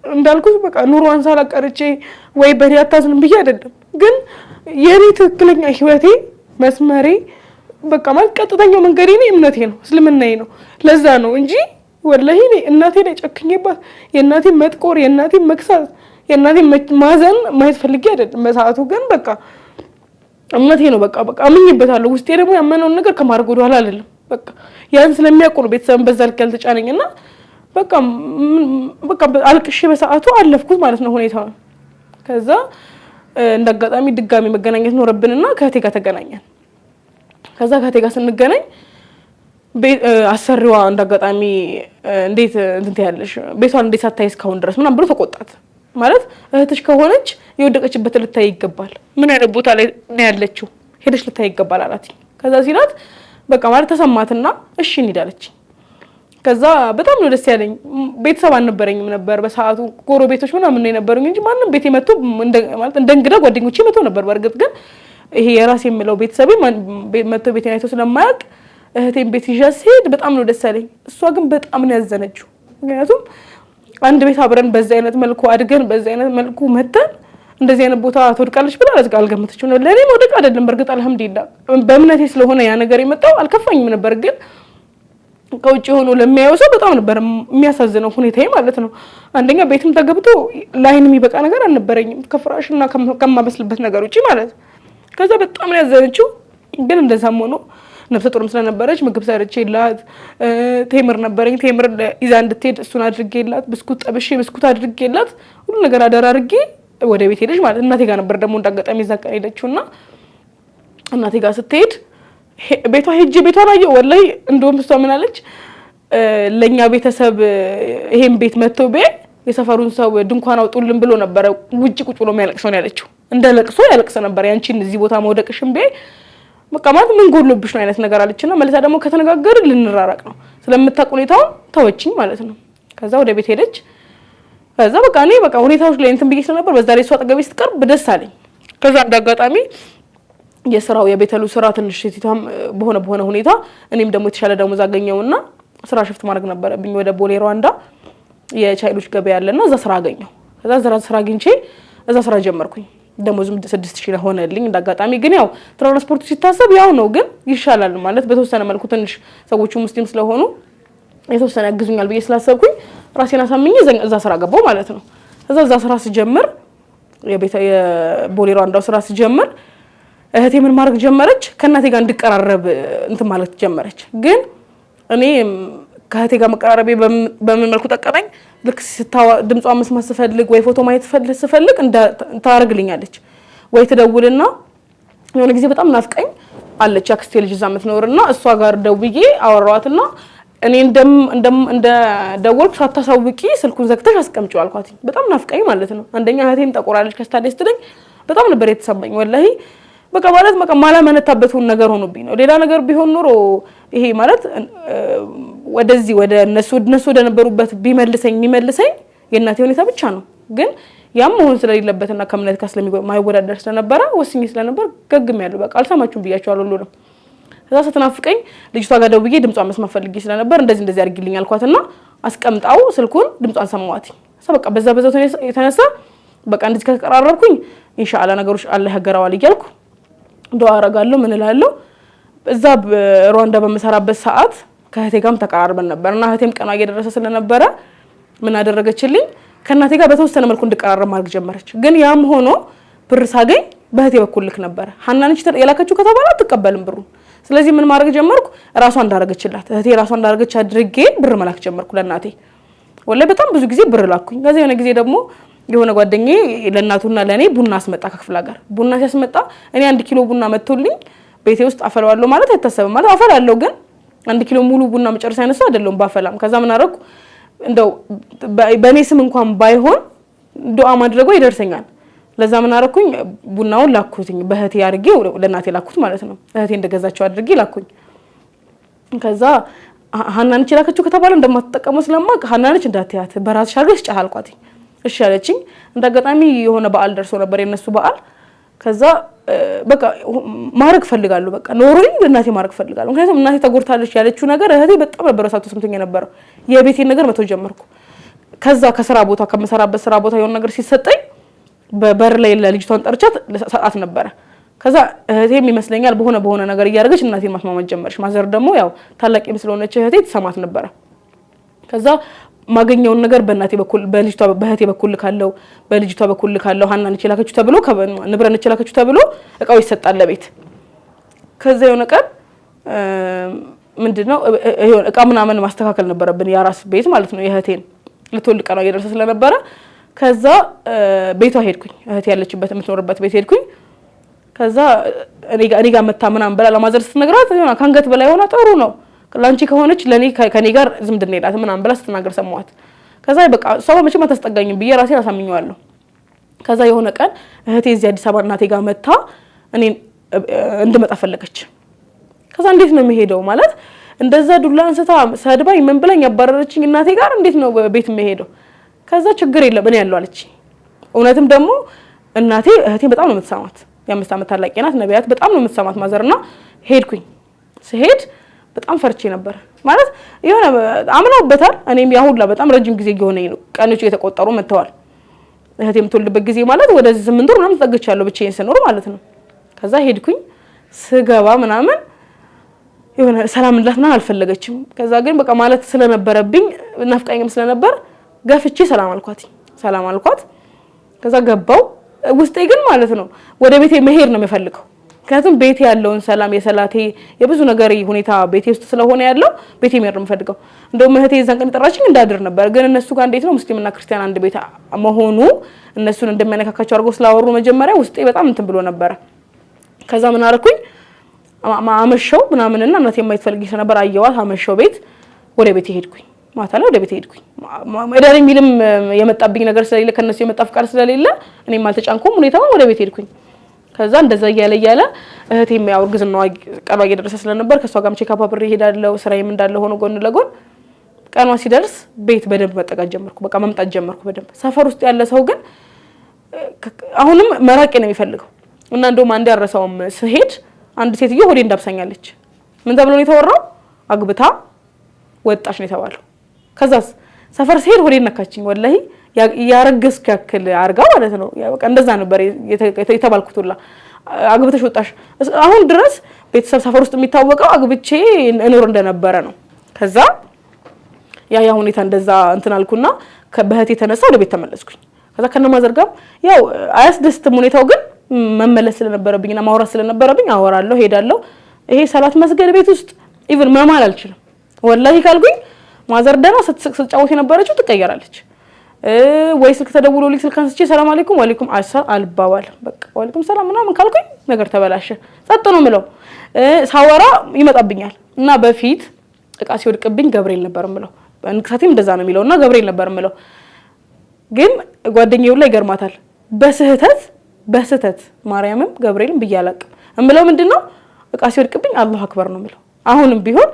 እንዳልኩት በቃ ኑሮዋን ሳላቀርጬ ወይ በሪያታዝን ብዬ አይደለም ግን የኔ ትክክለኛ ህይወቴ መስመሬ በቃ ማለት ቀጥተኛው መንገዴ ነው እምነቴ ነው እስልምናዬ ነው ለዛ ነው እንጂ ወላሂ እናቴ ላይ ጨክኜባት የእናቴ መጥቆር የእናቴ መክሳት የእናቴ ማዘን ማየት ፈልጌ አይደለም በሰዓቱ ግን በቃ እምነቴ ነው በቃ አምኜበታለሁ ውስጤ ደግሞ ያመነውን ነገር ከማድረግ ወደ ኋላ አይደለም በቃ ያን ስለሚያውቁ ነው ቤተሰብን በዛ ልክ ያልተጫነኝና በቃ አልቅሼ በሰዓቱ አለፍኩት ማለት ነው ሁኔታውን ከዛ እንደአጋጣሚ ድጋሚ መገናኘት ኖርብንና ከእህቴ ጋር ተገናኘን ከዛ ከእህቴ ጋር ስንገናኝ አሰሪዋ እንደአጋጣሚ እንዴት እንትን ያለሽ ቤቷን እንዴት ሳታይ እስካሁን ድረስ ምናምን ብሎ ተቆጣት ማለት እህትሽ ከሆነች የወደቀችበት ልታይ ይገባል ምን አይነት ቦታ ላይ ነው ያለችው ሄደሽ ልታይ ይገባል አላት ከዛ ሲላት በቃ ማለት ተሰማትና እሺ እንሂዳለች ከዛ በጣም ነው ደስ ያለኝ ቤተሰብ አልነበረኝም ነበር በሰዓቱ ጎረቤቶች ምናምን ነው የነበሩኝ እንጂ ማንንም ቤቴ መጥቶ ማለት እንደ እንግዳ ጓደኞቼ መጥቶ ነበር በርግጥ ግን ይሄ የራሴ የምለው ቤተሰቤ መጥቶ ቤቴን አይቶ ስለማያውቅ እህቴን ቤት ይዣት ስሄድ በጣም ነው ደስ ያለኝ እሷ ግን በጣም ነው ያዘነችው ምክንያቱም አንድ ቤት አብረን በዛ አይነት መልኩ አድገን በዛ አይነት መልኩ መተን እንደዚህ አይነት ቦታ ተወድቃለች ብላ አልገመተችም ነው ለኔ ወደቅ አይደለም በርግጥ አልহামዱሊላህ በእምነቴ ስለሆነ ያ ነገር የመጣው አልከፋኝም ነበር ግን ከውጭ ሆኖ ለሚያየው ሰው በጣም ነበር የሚያሳዝነው ሁኔታዬ ማለት ነው አንደኛ ቤትም ተገብቶ ላይን የሚበቃ ነገር አልነበረኝም ከፍራሽና ከማበስልበት ነገር ውጪ ማለት ከዛ በጣም ነው ያዘነችው ግን እንደዛም ሆኖ ነፍሰ ጡርም ስለነበረች ምግብ ሰርቼላት ቴምር ነበረኝ ቴምር ይዛ እንድትሄድ እሱን አድርጌላት ብስኩት ጠብሼ ብስኩት አድርጌላት ሁሉ ነገር አደራርጌ ወደ ቤት ሄደች ማለት እናቴ ጋር ነበር ደግሞ እንዳጋጣሚ ዘቀን ሄደችውና እናቴ ጋር ስትሄድ ቤቷ ሄጄ ቤቷን አየሁ ወላሂ እንደውም እሷ ምን አለች ለኛ ቤተሰብ ይሄን ቤት መጥቶ የሰፈሩን ሰው ድንኳን አውጡልን ብሎ ነበር ውጪ ቁጭ ብሎ የሚያለቅሰው ነው ያለችው እንደለቅሶ ያለቅሰ ነበር ያንቺን እዚህ ቦታ መውደቅሽም በቃ ማለት ምን ጎልብሽ ነው አይነት ነገር አለችና መልሳ ደግሞ ከተነጋገር ልንራራቅ ነው ስለምታውቅ ሁኔታው ተወችኝ ማለት ነው ከዛ ወደ ቤት ሄደች ከዛ በቃ እኔ በቃ ሁኔታዎች ላይ እንትን ብዬ ስለነበር በዛ ላይ እሷ አጠገቤ ስትቀርብ ደስ አለኝ ከዛ እንዳጋጣሚ የስራው የቤተሉ ስራ ትንሽ ሲታም በሆነ ሁኔታ እኔም ደግሞ የተሻለ ደሞዝ አገኘውና ስራ ሽፍት ማድረግ ነበረብኝ ወደ ቦሌ ሩዋንዳ የቻይሎች ገበያ ያለና እዛ ስራ አገኘው ከዛ ስራ አግኝቼ እዛ ስራ ጀመርኩኝ ደሞዝም 6000 ሆነልኝ እንዳጋጣሚ ግን ያው ትራንስፖርት ሲታሰብ ያው ነው ግን ይሻላል ማለት በተወሰነ መልኩ ትንሽ ሰዎቹ ሙስሊም ስለሆኑ የተወሰነ ያግዙኛል ብዬ ስላሰብኩኝ ራሴን አሳምኜ እዛ ስራ ገባው ማለት ነው እዛ ስራ ሲጀምር የቦሌ ሩዋንዳው ስራ ሲጀምር እህቴ ምን ማድረግ ጀመረች ከእናቴ ጋር እንድቀራረብ እንትን ማለት ጀመረች ግን እኔ ከእህቴ ጋር መቀራረቤ በምን መልኩ ጠቀመኝ ልክ ድምጿን መስማት ስፈልግ ወይ ፎቶ ማየት ስፈልግ ታረግልኛለች ወይ ትደውልና የሆነ ጊዜ በጣም ናፍቀኝ አለች አክስቴ ልጅ እዛ የምትኖርና እሷ ጋር ደውዬ አወራዋትና እኔ እንደ ደወልኩ ሳታሳውቂ ስልኩን ዘግተሽ አስቀምጪው አልኳት በጣም ናፍቀኝ ማለት ነው አንደኛ እህቴም ጠቆራለች ከስታደስ ትለኝ በጣም ነበር የተሰማኝ ወላሂ በቃ ማለት ማላመነታበት ነገር ሆኖብኝ ነው ሌላ ነገር ቢሆን ኖሮ ይሄ ማለት ወደዚህ ወደ እነሱ ወደ ነበሩበት ቢመልሰኝ የእናቴ ሁኔታ ብቻ ነው ግን ያም ሆኖ ስለሌለበትና ከእምነት ጋር ስለማይወዳደር ስለነበረ ወስኜ ስለነበር ገግሜያለሁ በቃ አልሰማችሁም ብያቸዋለሁ ሁሉ ነው ከዛ ስትናፍቀኝ ልጅቷ ጋር ደውዬ ድምጿን መስማት ፈልጌ ስለነበር እንደዚህ አድርጊልኝ አልኳትና አስቀምጣው ስልኩን ድምጿን ሰማዋት በቃ በዛ የተነሳ በቃ እንደዚህ ከተቀራረብኩኝ ኢንሻአላህ ነገሮች አላህ ያገራዋል ይያልኩ ዱአ አረጋለሁ ምን እላለሁ እዛ ሩዋንዳ በመሰራበት ሰዓት ከእህቴ ጋርም ተቀራርበን ነበርና እህቴም ቀኗ እየደረሰ ስለነበረ ምን አደረገችልኝ ከእናቴ ጋር በተወሰነ መልኩ እንድቀራረብ ማድረግ ጀመረች ግን ያም ሆኖ ብር ሳገኝ በእህቴ በኩል ልክ ነበር ሐናንች የላከችው ከተባለ አትቀበልም ብሩ ስለዚህ ምን ማድረግ ጀመርኩ ራሷ እንዳረገችላት እህቴ ራሷ እንዳረገች አድርጌ ብር መላክ ጀመርኩ ለእናቴ ወላሂ በጣም ብዙ ጊዜ ብር ላኩኝ ከዛ የሆነ ጊዜ ደግሞ የሆነ ጓደኛዬ ለእናቱና ለኔ ቡና አስመጣ ከክፍለ ሀገር ቡና ሲያስመጣ እኔ 1 ኪሎ ቡና መጥቶልኝ ቤቴ ውስጥ አፈላዋለሁ ማለት አይታሰብም ማለት አፈላለው ግን 1 ኪሎ ሙሉ ቡና መጨረሻ አይነሳ አይደለም ባፈላም ከዛ ምን አደረኩ እንደው በኔ ስም እንኳን ባይሆን ዱአ ማድረጉ ይደርሰኛል ለዛ ምን አደረኩኝ ቡናውን ላኩትኝ በእህቴ አድርጌ ለእናቴ ላኩት ማለት ነው እህቴ እንደገዛቸው አድርጌ ላኩኝ ከዛ ሐናንች ላከችው ከተባለ እንደማትጠቀመው ስለማቅ ሐናንች እንዳትያት በራስሽ አድርገሽ ጫሃልኳት እሺ አለችኝ እንዳጋጣሚ የሆነ በዓል ደርሶ ነበር የነሱ በዓል ከዛ በቃ ማረግ ፈልጋለሁ በቃ ኖሮኝ ለእናቴ ማረግ ፈልጋለሁ ምክንያቱም እናቴ ተጎርታለች ያለችው ነገር እህቴ በጣም ነበር ሳትቶ ስምተኛ ነበር የቤቴን ነገር መተው ጀመርኩ ከዛ ከስራ ቦታ ከመሰራበት ስራ ቦታ የሆነ ነገር ሲሰጠኝ በበር ላይ ለልጅቷን ጠርቻት ሰዓት ነበር ከዛ እህቴም ይመስለኛል በሆነ ነገር እያደረገች እናቴን ማስማማት ጀመረች ማዘር ደግሞ ያው ታላቅ ስለሆነች እህቴ ተሰማት ነበር ከዛ ማገኘውን ነገር በእናቴ በኩል በእህቴ በኩል ካለው በልጅቷ በኩል ካለው ሀናን እችላከቹ ተብሎ ንብረን እችላከቹ ተብሎ እቃው ይሰጣል ለቤት ከዛ የሆነ ቀን ምንድነው እቃ ምናምን ማስተካከል ነበረብን ያራስ ቤት ማለት ነው የእህቴን ለተወልቀ ነው እየደረሰ ስለነበረ ከዛ ቤቷ ሄድኩኝ እህቴ ያለችበት የምትኖርበት ቤት ሄድኩኝ ከዛ እኔ ጋር መታ ምናምን በላ ለማዘር ስትነግራት ሆነ ካንገት በላይ ሆነ ጥሩ ነው ላንቺ ከሆነች ለኔ ከኔ ጋር ዝምድና ይላት ምናምን በላ ስትናገር ሰማዋት ከዛ በቃ ሰው መቼም አታስጠጋኝም ብዬ ራሴን አሳምኘዋለሁ ከዛ የሆነ ቀን እህቴ እዚህ አዲስ አበባ እናቴ ጋር መታ እኔ እንድመጣ ፈለገች ከዛ እንዴት ነው የሚሄደው ማለት እንደዛ ዱላ አንስታ ሰድባኝ ምን ብለኝ ያባረረችኝ እናቴ ጋር እንዴት ነው ቤት የሚሄደው ከዛ ችግር የለም እኔ ያለው አለች እውነትም ደግሞ እናቴ እህቴ በጣም ነው የምትሰማት የ5 አመት ታላቅ ናት ነብያት በጣም ነው የምትሰማት ማዘርና ሄድኩኝ ስሄድ በጣም ፈርቼ ነበር ማለት የሆነ አምነውበታል እኔም ያሁላ በጣም ረጅም ጊዜ ሆነኝ ነው ቀኖቹ የተቆጠሩ መተዋል እህቴ የምትወልድበት ጊዜ ማለት ወደ 8 ወር ምናምን ተጠግቻለሁ ብቻዬን ስኖር ማለት ነው ከዛ ሄድኩኝ ስገባ ምናምን የሆነ ሰላም እንላትና አልፈለገችም ከዛ ግን በቃ ማለት ስለነበረብኝ ናፍቃኝም ስለነበር ገፍቼ ሰላም አልኳት ከዛ ገባው ውስጤ ግን ማለት ነው ወደ ቤቴ መሄድ ነው የሚፈልገው ምክንያቱም ቤቴ ያለውን ሰላም የሰላቴ የብዙ ነገር ሁኔታ ቤቴ ውስጥ ስለሆነ ያለው ቤቴ መሄድ ነው የምፈልገው እንደውም እህቴ እዛን ቀን ጠራችኝ እንዳድር ነበር ግን እነሱ ጋር እንዴት ነው ሙስሊምና ክርስቲያን አንድ ቤት መሆኑ እነሱን እንደሚያነካካቸው አድርጎ ስላወሩ መጀመሪያ ውስጤ በጣም እንትን ብሎ ነበር ከዛ ምን አረኩኝ አመሸው ምናምንና እናቴ የማይፈልግ ነበር አየዋት አመሸው ቤት ወደ ቤቴ ሄድኩኝ ማታ ላይ ወደ ቤቴ ሄድኩኝ መዳሪ ሚልም የመጣብኝ ነገር ስለሌለ ከነሱ የመጣ ፍቃድ ስለሌለ እኔም አልተጫንኩም ሁኔታው ወደ ቤቴ ሄድኩኝ ከዛ እንደዛ ያለ እህቴም ያው እርግዝናዋ ቀኗ እየደረሰ ስለነበር ከሷ ጋርም ቼክአፕ አብሬ ሄዳለሁ ስራዬም እንዳለ ሆኖ ጎን ለጎን ቀኗ ሲደርስ ቤት በደንብ መጠቃት ጀመርኩ በቃ መምጣት ጀመርኩ በደንብ ሰፈር ውስጥ ያለ ሰው ግን አሁንም መራቄ ነው የሚፈልገው እና እንደውም አንድ ያረሰውም ስሄድ አንድ ሴትዮ ሆዴ እንዳብሳኛለች ምን ተብሎ ነው የተወራው አግብታ ወጣሽ ነው የተባለው ከዛስ ሰፈር ስሄድ ሆዴ ነካችኝ ወላሂ ያረገዝኩ ያክል አርጋ ማለት ነው በቃ እንደዛ ነበር የተባልኩትላ አግብተሽ ወጣሽ አሁን ድረስ ቤተሰብ ሰፈር ውስጥ የሚታወቀው አግብቼ እኖር እንደነበረ ነው ከዛ ያ ሁኔታ እንደዛ እንትን አልኩና ከበህቴ ተነሳ ወደ ቤት ተመለስኩኝ ከዛ ከነማዘርጋም ያው አያስደስትም ሁኔታው ግን መመለስ ስለነበረብኝና ማውራት ስለነበረብኝ አወራለሁ ሄዳለሁ ይሄ ሰላት መስገድ ቤት ውስጥ ኢቭን መማል አልችልም ወላሂ ካልኩኝ ማዘር ደና ስትጫወት የነበረችው ትቀየራለች ወይ ስልክ ተደውሎልኝ ስልክ አንስቼ ሰላም አለይኩም ወአለይኩም አልባባል በቃ ወአለይኩም ሰላም ምናምን ካልኩኝ ነገር ተበላሸ ጸጥ ነው ምለው ሳወራ ይመጣብኛል እና በፊት እቃ ሲወድቅብኝ ገብርኤል ነበር ምለው እንክሳቴም እንደዛ ነው የሚለውና ገብርኤል ነበር ምለው ግን ጓደኛዬው ላይ ገርማታል በስህተት ማርያምም ገብርኤልም ብያላቅ እምለው ምንድነው እቃ ሲወድቅብኝ አላሁ አክበር ነው ምለው አሁንም ቢሆን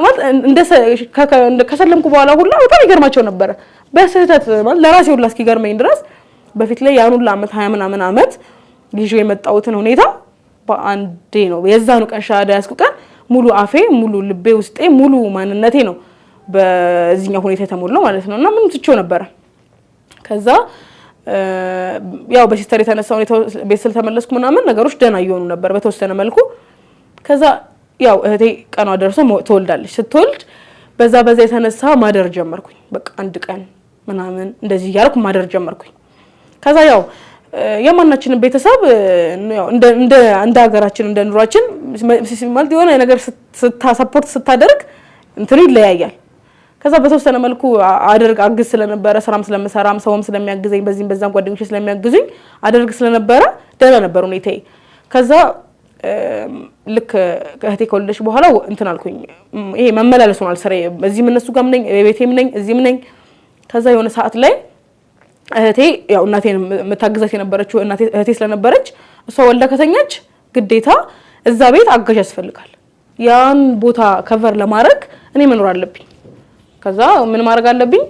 ማለት እንደ ከሰለምኩ በኋላ ሁላ በጣም ይገርማቸው ነበር በስህተት ማለት ለራሴ ሁላ እስኪገርመኝ ድረስ በፊት ላይ ያን ሁላ አመት 20 ምናምን አመት ይዤው የመጣሁትን ሁኔታ በአንዴ ነው የዛኑ ቀን ሻሃዳ ያስኩ ቀን ሙሉ አፌ ሙሉ ልቤ ውስጤ ሙሉ ማንነቴ ነው በዚህኛው ሁኔታ የተሞላው ማለት ነውና ምን ትቾ ነበር ከዛ ያው በሲስተር የተነሳው ቤተሰብ ተመለስኩ ምናምን ነገሮች ደና ይሆኑ ነበር በተወሰነ መልኩ ከዛ ያው እህቴ ቀኗ ደርሶ ተወልዳለች ስትወልድ በዛ የተነሳ ማደር ጀመርኩኝ በቃ አንድ ቀን ምናምን እንደዚህ ያልኩ ማደር ጀመርኩኝ ከዛ ያው የማናችንን ቤተሰብ ያው እንደ ሀገራችን እንደ ኑሯችን ማለት የሆነ ነገር ሰፖርት ስታደርግ እንትን ይለያያል ከዛ በተወሰነ መልኩ አግዝ ስለነበረ ስራም ስለምሰራም ሰውም ስለሚያግዘኝ በዛም ጓደኞቼ ስለሚያግዙኝ አደርግ ስለነበረ ደህና ነበር ሁኔታዬ ከዛ ልክ ከህቴ ከወለደች በኋላ እንትን አልኩኝ ይሄ መመላለስ ሆኗል ስራዬ በዚህም እነሱ ጋርም ነኝ ቤቴም ነኝ እዚህም ነኝ ከዛ የሆነ ሰዓት ላይ እህቴ ያው እናቴን መታገዛት የነበረችው እህቴ ስለነበረች እሷ ወልዳ ከተኛች ግዴታ እዛ ቤት አጋዥ ያስፈልጋል ያን ቦታ ከቨር ለማድረግ እኔ መኖር አለብኝ ከዛ ምን ማድረግ አለብኝ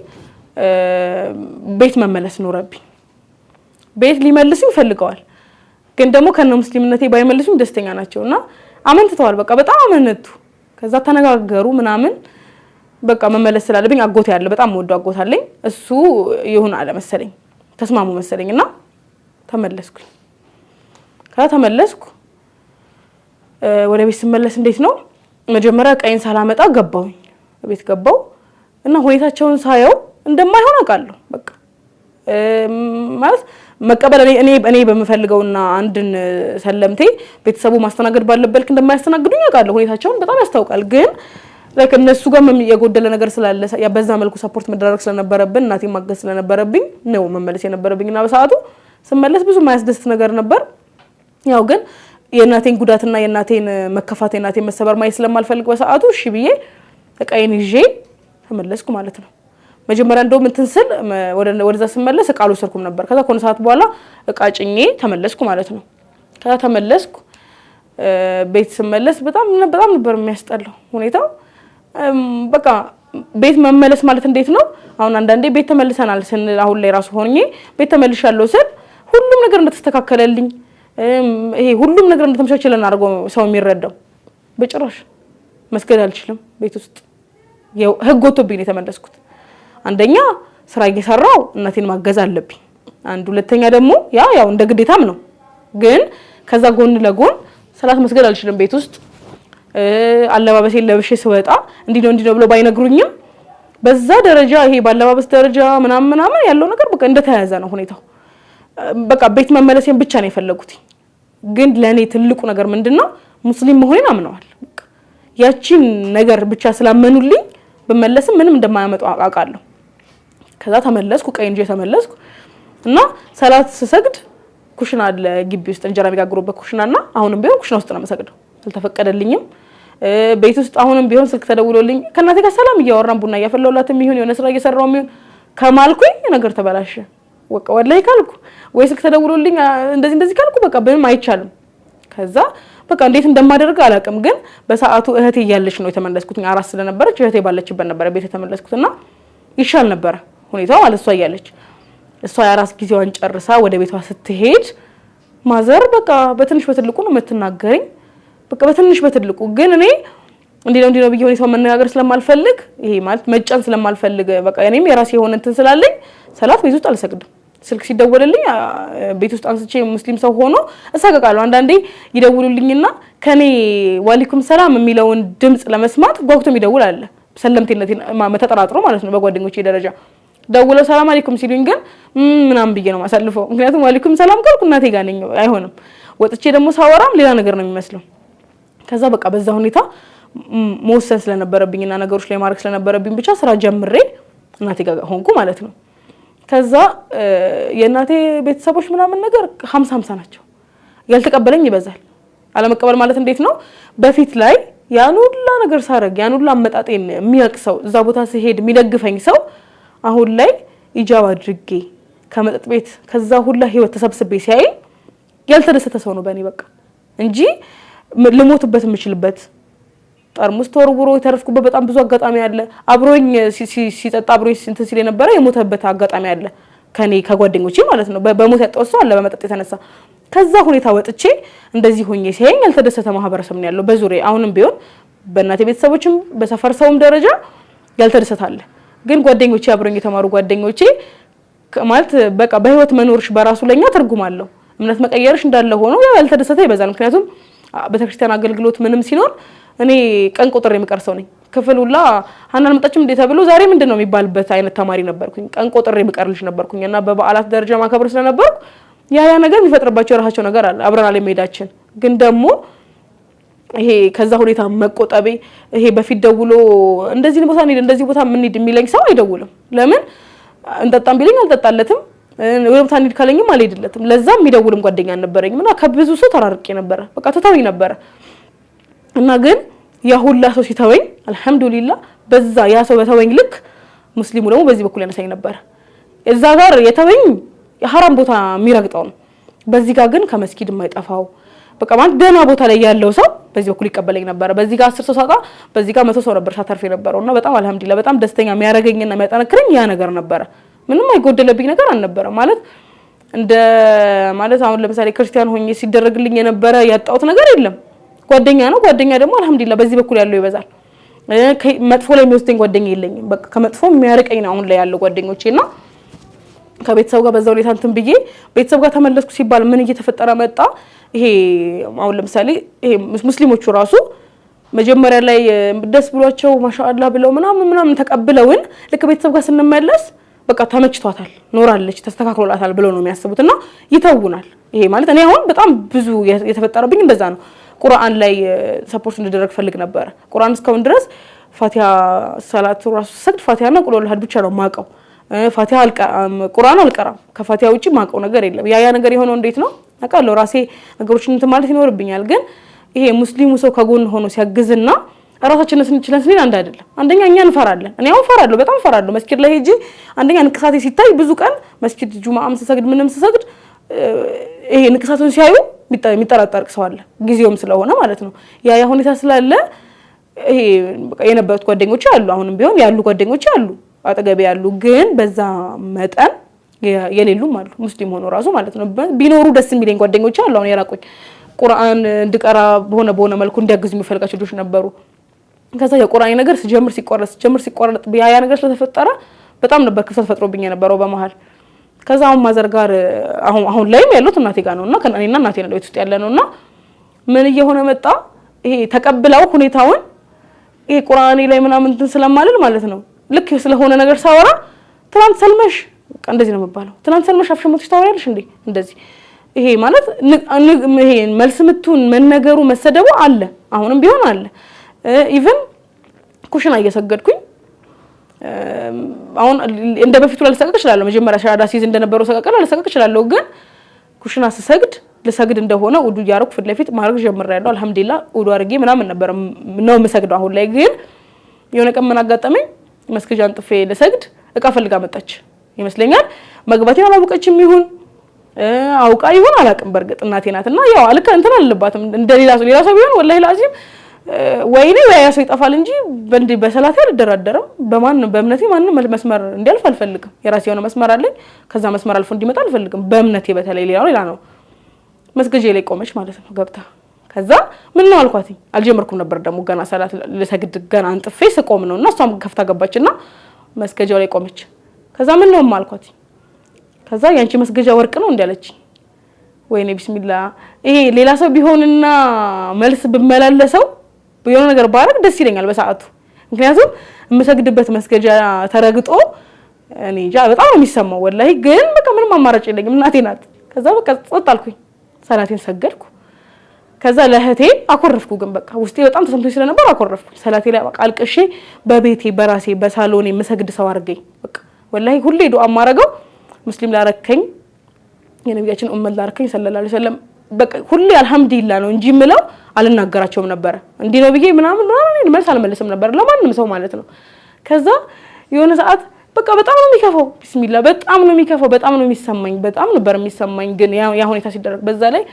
ቤት መመለስ ኖርብኝ ቤት ሊመልሱኝ ፈልገዋል ግን ደግሞ ከነ ሙስሊምነቴ ባይመልሱኝ ደስተኛ ናቸውና አመንተዋል በቃ በጣም አመነቱ ከዛ ተነጋገሩ ምናምን በቃ መመለስ ስላለብኝ አጎቴ ያለ በጣም ወዶ አጎት አለኝ እሱ ይሁን አለ መሰለኝ ተስማሙ መሰለኝና ተመለስኩኝ ከተመለስኩ ወደ ቤት ስመለስ እንዴት ነው መጀመሪያ ቀይን ሳላመጣ ገባሁኝ ቤት ገባው እና ሁኔታቸውን ሳየው እንደማይሆን አውቃለሁ በቃ ማለት መቀበል እኔ በመፈልገውና አንድን ሰለምቴ ቤተሰቡ ማስተናገድ ባለበት እንደማያስተናግዱኝ አውቃለሁ ሁኔታቸውን በጣም ያስታውቃል ግን like እነሱ ጋር የጎደለ ነገር ስላለ ያበዛ መልኩ ሰፖርት መደረግ ስለነበረብን እናቴ ማገዝ ስለነበረብኝ ነው መመለስ የነበረብኝና በሰዓቱ ስመለስ ብዙ ማያስደስት ነገር ነበር ያው ግን የእናቴን ጉዳትና የእናቴን መከፋት የእናቴን መሰበር ማይ ስለማልፈልግ በሰዓቱ እሺ ብዬ ተቃይን ይዤ ተመለስኩ ማለት ነው መጀመሪያ እንደው ምን ትንስል ወደዛ ስመለስ ቃሉ ሰርኩም ነበር ከዛ ኮን ሰዓት በኋላ እቃጭኜ ተመለስኩ ማለት ነው ከዛ ተመለስኩ ቤት ስመለስ በጣም ነበር የሚያስጠላው ሁኔታው በቃ ቤት መመለስ ማለት እንዴት ነው አሁን አንዳንዴ ቤት ተመልሰናል ስንል አሁን ላይ ራሱ ሆኜ ቤት ተመልሻለሁ ስል ሁሉም ነገር እንደተስተካከለልኝ ይሄ ሁሉም ነገር እንደተመቻቸለን አድርጎ ሰው የሚረዳው በጭራሽ መስገድ አልችልም ቤት ውስጥ ህግ ወጥቶብኝ የተመለስኩት አንደኛ ስራ እየሰራው እናቴን ማገዝ አለብኝ አንድ ሁለተኛ ደግሞ ያው እንደ ግዴታም ነው ግን ከዛ ጎን ለጎን ሰላት መስገድ አልችልም ቤት ውስጥ አለባበሴን ለብሼ ስወጣ እንዲህ ነው ብሎ ባይነግሩኝም በዛ ደረጃ ይሄ ባለባበስ ደረጃ ምናምን ያለው ነገር በቃ እንደተያያዘ ነው ሁኔታው በቃ ቤት መመለሴን ብቻ ነው የፈለጉት ግን ለኔ ትልቁ ነገር ምንድነው ሙስሊም መሆኔን አምነዋል በቃ ያቺን ነገር ብቻ ስላመኑልኝ በመለስም ምንም እንደማያመጡ አውቃለሁ ከዛ ተመለስኩ ቀይንጄ ተመለስኩ እና ሰላት ስሰግድ ኩሽና አለ ግቢ ውስጥ እንጀራ የሚጋግሩበት ኩሽናና አሁንም ቢሆን ኩሽና ውስጥ ነው የምሰግደው አልተፈቀደልኝም ቤት ውስጥ አሁንም ቢሆን ስልክ ተደውሎልኝ ከእናቴ ጋር ሰላም እያወራን ቡና እያፈላሁላትም ይሁን የሆነ ስራ እየሰራሁም ይሁን ከማልኩኝ ነገር ተበላሸ ወቃ ወላሂ ካልኩ ወይ ስልክ ተደውሎልኝ እንደዚህ ካልኩ በቃ ምንም አይቻልም ከዛ በቃ እንዴት እንደማደርግ አላውቅም ግን በሰዓቱ እህቴ እያለች ነው የተመለስኩት አራስ ስለነበረች እህቴ ባለችበት ነበር ቤት የተመለስኩትና ይሻል ነበር ሁኔታው ማለት እሷ እያለች እሷ የአራስ ጊዜዋን ጨርሳ ወደ ቤቷ ስትሄድ ማዘር በቃ በትንሽ በትልቁ ነው የምትናገረኝ በቃ በትንሽ በትልቁ ግን እኔ እንዴ ነው ቢሆን ሰው መነጋገር ስለማልፈልግ ይሄ ማለት መጫን ስለማልፈልግ በቃ እኔም የራሴ የሆነ እንትን ስላለኝ ሰላት ቤት ውስጥ አልሰግድም ስልክ ሲደወልልኝ ቤት ውስጥ አንስቼ ሙስሊም ሰው ሆኖ እሰጋጋለሁ አንዳንዴ ይደውሉልኝና ከኔ ወአለይኩም ሰላም የሚለውን ድምጽ ለመስማት ጓጉቶም ይደውል አለ ሰለምቴነቴን ተጠራጥሮ ማለት ነው በጓደኞቼ ደረጃ ደውለው ሰላም አለይኩም ሲሉኝ ግን ምናምን ብዬ ነው ማሳልፈው ምክንያቱም ወአለይኩም ሰላም ካልኩ እናቴ ጋር ነኝ አይሆንም ወጥቼ ደግሞ ሳወራም ሌላ ነገር ነው የሚመስለው ከዛ በቃ በዛ ሁኔታ መወሰን ስለነበረብኝና ነገሮች ላይ ማድረግ ስለነበረብኝ ብቻ ስራ ጀምሬ እናቴ ጋር ሆንኩ ማለት ነው ከዛ የእናቴ ቤተሰቦች ምናምን ነገር 50-50 ናቸው ያልተቀበለኝ ይበዛል አለመቀበል ማለት እንዴት ነው በፊት ላይ ያን ሁሉ ነገር ሳረግ ያን ሁሉ አመጣጤን የሚያቅሰው እዛ ቦታ ሲሄድ የሚደግፈኝ ሰው አሁን ላይ ኢጃባ አድርጌ ከመጠጥ ቤት ከዛ ሁሉ ህይወት ተሰብስቤ ሲያይ ያልተደሰተ ሰው ነው በእኔ በቃ እንጂ ልሞትበት የምችልበት ጠርሙስ ተወርውሮ የተረፍኩበት በጣም ብዙ አጋጣሚ አለ አብሮኝ ሲጠጣ አብሮኝ እንትን ሲል የነበረ የሞተበት አጋጣሚ አለ ከኔ ከጓደኞቼ ማለት ነው በሞት ያጣውሰው አለ በመጠጥ የተነሳ ከዛ ሁኔታ ወጥቼ እንደዚህ ሆኜ ሲያየኝ ያልተደሰተ ማህበረሰብ ነው ያለው በዙሪያ አሁንም ቢሆን በእናቴ ቤተሰቦችም በሰፈር ሰውም ደረጃ ያልተደሰተ አለ ግን ጓደኞቼ አብሮኝ የተማሩ ጓደኞቼ ማለት በቃ በህይወት መኖርሽ በራሱ ለኛ ትርጉም አለው እምነት መቀየርሽ እንዳለ ሆኖ ያልተደሰተ ይበዛል ምክንያቱም በተክርስቲያን አገልግሎት ምንም ሲኖር እኔ ቀን ቁጥር የምቀርሰው ነኝ ክፍል ሁላ ሀናን መጣችም እንዴ ተብሎ ዛሬ ምንድነው የሚባልበት አይነት ተማሪ ነበርኩኝ ቀን ቁጥር የምቀርልሽ ነበርኩኝና በበዓላት ደረጃ ማከብር ስለነበርኩ ያ ነገር የሚፈጥርባቸው የራሳቸው ነገር አለ አብረን አለ መሄዳችን ግን ደግሞ ይሄ ከዛ ሁኔታ መቆጠቤ ይሄ በፊት ደውሎ እንደዚህ ቦታ ነው እንደዚህ ቦታ ምን ሄድ የሚለኝ ሰው አይደውልም ለምን እንጠጣም ቢለኝ አልጠጣለትም ወይም ታንዲድ ካለኝም አልሄድለትም ለዛም የሚደውልም ጓደኛ ነበረኝና ከብዙ ሰው ተራርቄ ነበር በቃ ተታውኝ ነበር እና ግን ያ ሁላ ሰው ሲተወኝ አልহামዱሊላህ በዛ ያ ሰው በተወኝ ልክ ሙስሊሙ ደግሞ በዚህ በኩል ያነሳኝ ነበር እዛ ጋር የተወኝ የሐራም ቦታ የሚረግጠው ነው በዚህ ጋር ግን ከመስጊድ የማይጠፋው በቃ ማለት ደና ቦታ ላይ ያለው ሰው በዚህ በኩል ይቀበለኝ ነበር በዚህ ጋር 10 ሰው ሳጣ በዚህ ጋር 100 ሰው ነበር ሳተርፍ የነበረውና በጣም አልহামዱሊላህ በጣም ደስተኛ የሚያረጋኝና የሚያጠነክረኝ ያ ነገር ነበር ምንም አይጎደለብኝ ነገር አልነበረም ማለት እንደ ማለት አሁን ለምሳሌ ክርስቲያን ሆኜ ሲደረግልኝ የነበረ ያጣውት ነገር የለም ጓደኛ ነው ጓደኛ ደግሞ አልহামዱሊላህ በዚህ በኩል ያለው ይበዛል መጥፎ ላይ የሚወስደኝ ጓደኛ የለኝም በቃ ከመጥፎ የሚያርቀኝ ነው አሁን ላይ ያለው ጓደኞቼና ከቤተሰብ ጋር በዛው ሁኔታ እንትን ብዬ ቤተሰብ ጋር ተመለስኩ ሲባል ምን እየተፈጠረ መጣ ይሄ አሁን ለምሳሌ ይሄ ሙስሊሞቹ ራሱ መጀመሪያ ላይ ደስ ብሏቸው ማሻአላ ብለው ምናምን ተቀብለውን ልክ ቤተሰብ ጋር ስንመለስ በቃ ተመችቷታል ኖራለች ተስተካክሎላታል ብለው ነው የሚያስቡትና ይተውናል ይሄ ማለት እኔ አሁን በጣም ብዙ የተፈጠረብኝ እንደዛ ነው ቁርአን ላይ ሰፖርት እንድደረግ ፈልግ ነበር ቁርአን እስካሁን ድረስ ፋቲሃ ሰላቱ ራሱ ሰግድ ፋቲሃና ቁል ወላሂ ብቻ ነው ማቀው ፋቲሃ ቁርአን አልቀራም ከፋቲሃ ውጪ ማቀው ነገር የለም ያ ነገር የሆነው እንዴት ነው አቃለው ራሴ ነገሮችን እንትን ማለት ይኖርብኛል ግን ይሄ ሙስሊሙ ሰው ከጎን ሆኖ ሲያግዝና ራሳችንን ስንችለን ስንል አንድ አይደለም አንደኛ እኛ እንፈራለን እኔ አሁን ፈራለሁ በጣም ፈራለሁ መስጊድ ላይ ሄጄ አንደኛ ንቅሳቴ ሲታይ ብዙ ቀን መስጊድ ጁማአም ስሰግድ ምንም ስሰግድ ይሄ ንቅሳቱን ሲያዩ የሚጠራጠር ሰው አለ ጊዜውም ስለሆነ ማለት ነው ያ ሁኔታ ስላለ ይሄ የነበሩት ጓደኞች አሉ አሁንም ቢሆን ያሉ ጓደኞች አሉ አጠገቤ ያሉ ግን በዛ መጠን የሌሉም አሉ ሙስሊም ሆኖ ራሱ ማለት ነው ቢኖሩ ደስ የሚለኝ ጓደኞች አሉ አሁን የራቁኝ ቁርአን እንድቀራ በሆነ መልኩ እንዲያግዙ የሚፈልጋቸው ልጆች ነበሩ ከዛ የቁርአን ነገር ሲጀምር ሲቆረጥ ያ ነገር ስለተፈጠረ በጣም ነበር ክፍተት ፈጥሮብኝ የነበረው በመሃል ከዛ አሁን ማዘር ጋር አሁን ላይም ያለው እናቴ ጋር ነውና ከእኔና እናቴ ነው ቤት ውስጥ ያለ ነውና ምን እየሆነ መጣ ይሄ ተቀብለው ሁኔታውን ይሄ ቁርአኔ ላይ ምናምን እንትን ስለማልል ማለት ነው ልክ ስለሆነ ነገር ሳወራ ትናንት ሰልመሽ እንደዚህ ነው የሚባለው ትናንት ሰልመሽ አፍሽሞትሽ ታወሪያለሽ እንዴ እንደዚህ ይሄ ማለት ይሄ መልስ ምቱን መነገሩ መሰደቡ አለ አሁንም ቢሆን አለ ኢቭን ኩሽና እየሰገድኩኝ አሁን እንደ በፊቱ ልሰግድ እችላለሁ መጀመሪያ ሻሃዳ ሲዝ እንደነበረው ሰቀቀላ ልሰግድ እችላለሁ ግን ኩሽና ልሰግድ እንደሆነ ውዱ ያረኩ ፍድ ለፊት ማድረግ ጀምሬያለሁ አልহামዱሊላህ ውዱ አርጌ ምናምን ነበር ነው የምሰግደው አሁን ላይ ግን የሆነ ቀን ምን አጋጠመኝ መስገጃን ጥፌ ልሰግድ እቃ ፈልጋ መጣች ይመስለኛል መግባቴን አላወቀችም ይሁን አውቃ ይሁን አላቅም በርግጥ እናቴ ናትና ያው አልከ እንትን አልልባትም እንደሌላ ሰው ቢሆን ወላሂ ላዚም ወይኔ ያያሰው ይጣፋል እንጂ በሰላቴ አልደራደረም በእምነቴ ማንንም መስመር እንዲያልፍ አልፈልግም የራሴ የሆነ መስመር አለኝ ከዛ መስመር አልፎ እንዲመጣ አልፈልግም በእምነቴ በተለይ ሌላ ነው መስገጄ ላይ ቆመች ማለት ነው ገብታ ከዛ ምን ነው አልኳት አልጀመርኩም ነበር ደግሞ ገና ሰላት ለሰግድ ገና አንጥፌ ስቆም ነውና እሷም ከፍታ ገባችና መስገጃው ላይ ቆመች ከዛ ምን ነው አልኳት ከዛ ያንቺ መስገጃ ወርቅ ነው እንዲያለች ወይኔ ቢስሚላህ ይሄ ሌላ ሰው ቢሆንና መልስ በመላለሰው የሆነ ነገር ባረግ ደስ ይለኛል በሰዓቱ ምክንያቱም የምሰግድበት መስገጃ ተረግጦ እኔ በጣም ነው የሚሰማው ወላሂ ግን በቃ ምንም አማራጭ የለኝም እናቴ ናት ከዛ በቃ ጸጥ አልኩኝ ሰላቴን ሰገድኩ ከዛ ለህቴ አኮረፍኩ ግን በቃ ውስጤ በጣም ተሰምቶኝ ስለነበር አኮረፍኩ ሰላቴ ላይ በቃ አልቅሼ በቤቴ በራሴ በሳሎኔ መስገድ ሰው አርገኝ በቃ ወላሂ ሁሌ ዱአ ማረገው ሙስሊም ላረከኝ የነብያችን ኡመት ላረከኝ ሰለላሁ ዐለይሂ ወሰለም በቃ ሁሌ አልহামዱሊላህ ነው እንጂ ምለው አልናገራቸውም ነበር እንዴ ነው ብዬ ምናምን መልስ አልመለስም ነበር ለማንም ሰው ማለት ነው ከዛ የሆነ ሰዓት በቃ በጣም ነው የሚከፋው ቢስሚላህ በጣም ነው የሚከፋው በጣም ነው የሚሰማኝ በጣም ነበር የሚሰማኝ ግን ያ ሁኔታ ሲደረግ በዛ ላይ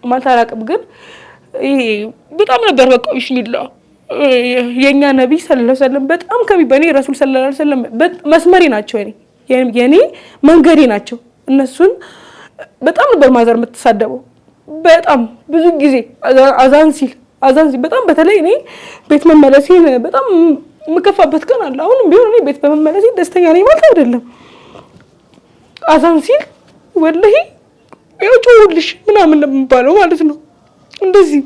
ማለት አላቅም ግን ይሄ በጣም ነበር በቃ ቢስሚላህ የኛ ነብይ ሰለላሁ ዐለይሂ ወሰለም በጣም ከሚበኔ ረሱል ሰለላሁ ዐለይሂ ወሰለም መስመሪ ናቸው የኔ መንገዴ ናቸው እነሱን በጣም ነበር ማዘር የምትሳደበው በጣም ብዙ ጊዜ አዛን ሲል በጣም በተለይ እኔ ቤት መመለሴን በጣም ምከፋበት ቀን አለ አሁንም ቢሆን እኔ ቤት በመመለሴ ደስተኛ ነኝ ማለት አይደለም አዛን ሲል ወላሂ ያውጭውልሽ ምናምን ለምባለው ማለት ነው እንደዚህ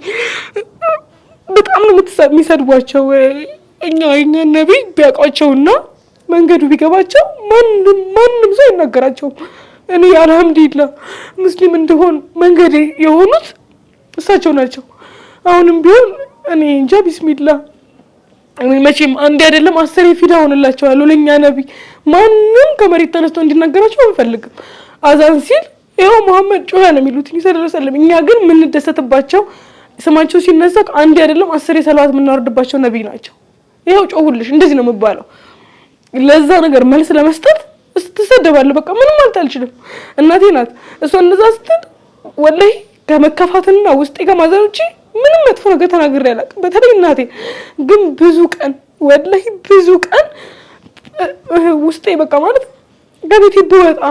በጣም ነው የሚሰድቧቸው የኛ ነብይ ቢያቋቸውና መንገዱ ቢገባቸው ማንም ሰው ይናገራቸው እኔ አልহামዱሊላህ ሙስሊም እንደሆን መንገዴ የሆኑት እሳቸው ናቸው አሁንም ቢሆን እኔ እንጃ ቢስሚላህ እኔ መቼም አንድ አይደለም 10 ፊዳ ሆነላቸዋለሁ ለኛ ነብይ ማንንም ከመሬት ተነስቶ እንዲናገራቸው አንፈልግም አዛን ሲል ይሄው መሐመድ ጮኸ ነው የሚሉት ሰለላሁ ዐለይሂ ወሰለም እኛ ግን ምን ደሰተባቸው ስማቸው ሲነሳ አንድ አይደለም 10 ሰላዋት ምናወርድባቸው ነብይ ናቸው ይሄው ጮሁልሽ እንደዚህ ነው የሚባለው ለዛ ነገር መልስ ለመስጠት ስትሰደባለ በቃ ምንም ማለት አልችልም እናቴ ናት እሷ እንደዛ ስትል ወላሂ ከመከፋትና ውስጤ ከማዘኑጪ ምንም መጥፎ ነገር ተናግሬ አላውቅም በተለይ እናቴ ግን ብዙ ቀን ወላሂ ብዙ ቀን ውስጤ በቃ ማለት ከቤቴ ብወጣ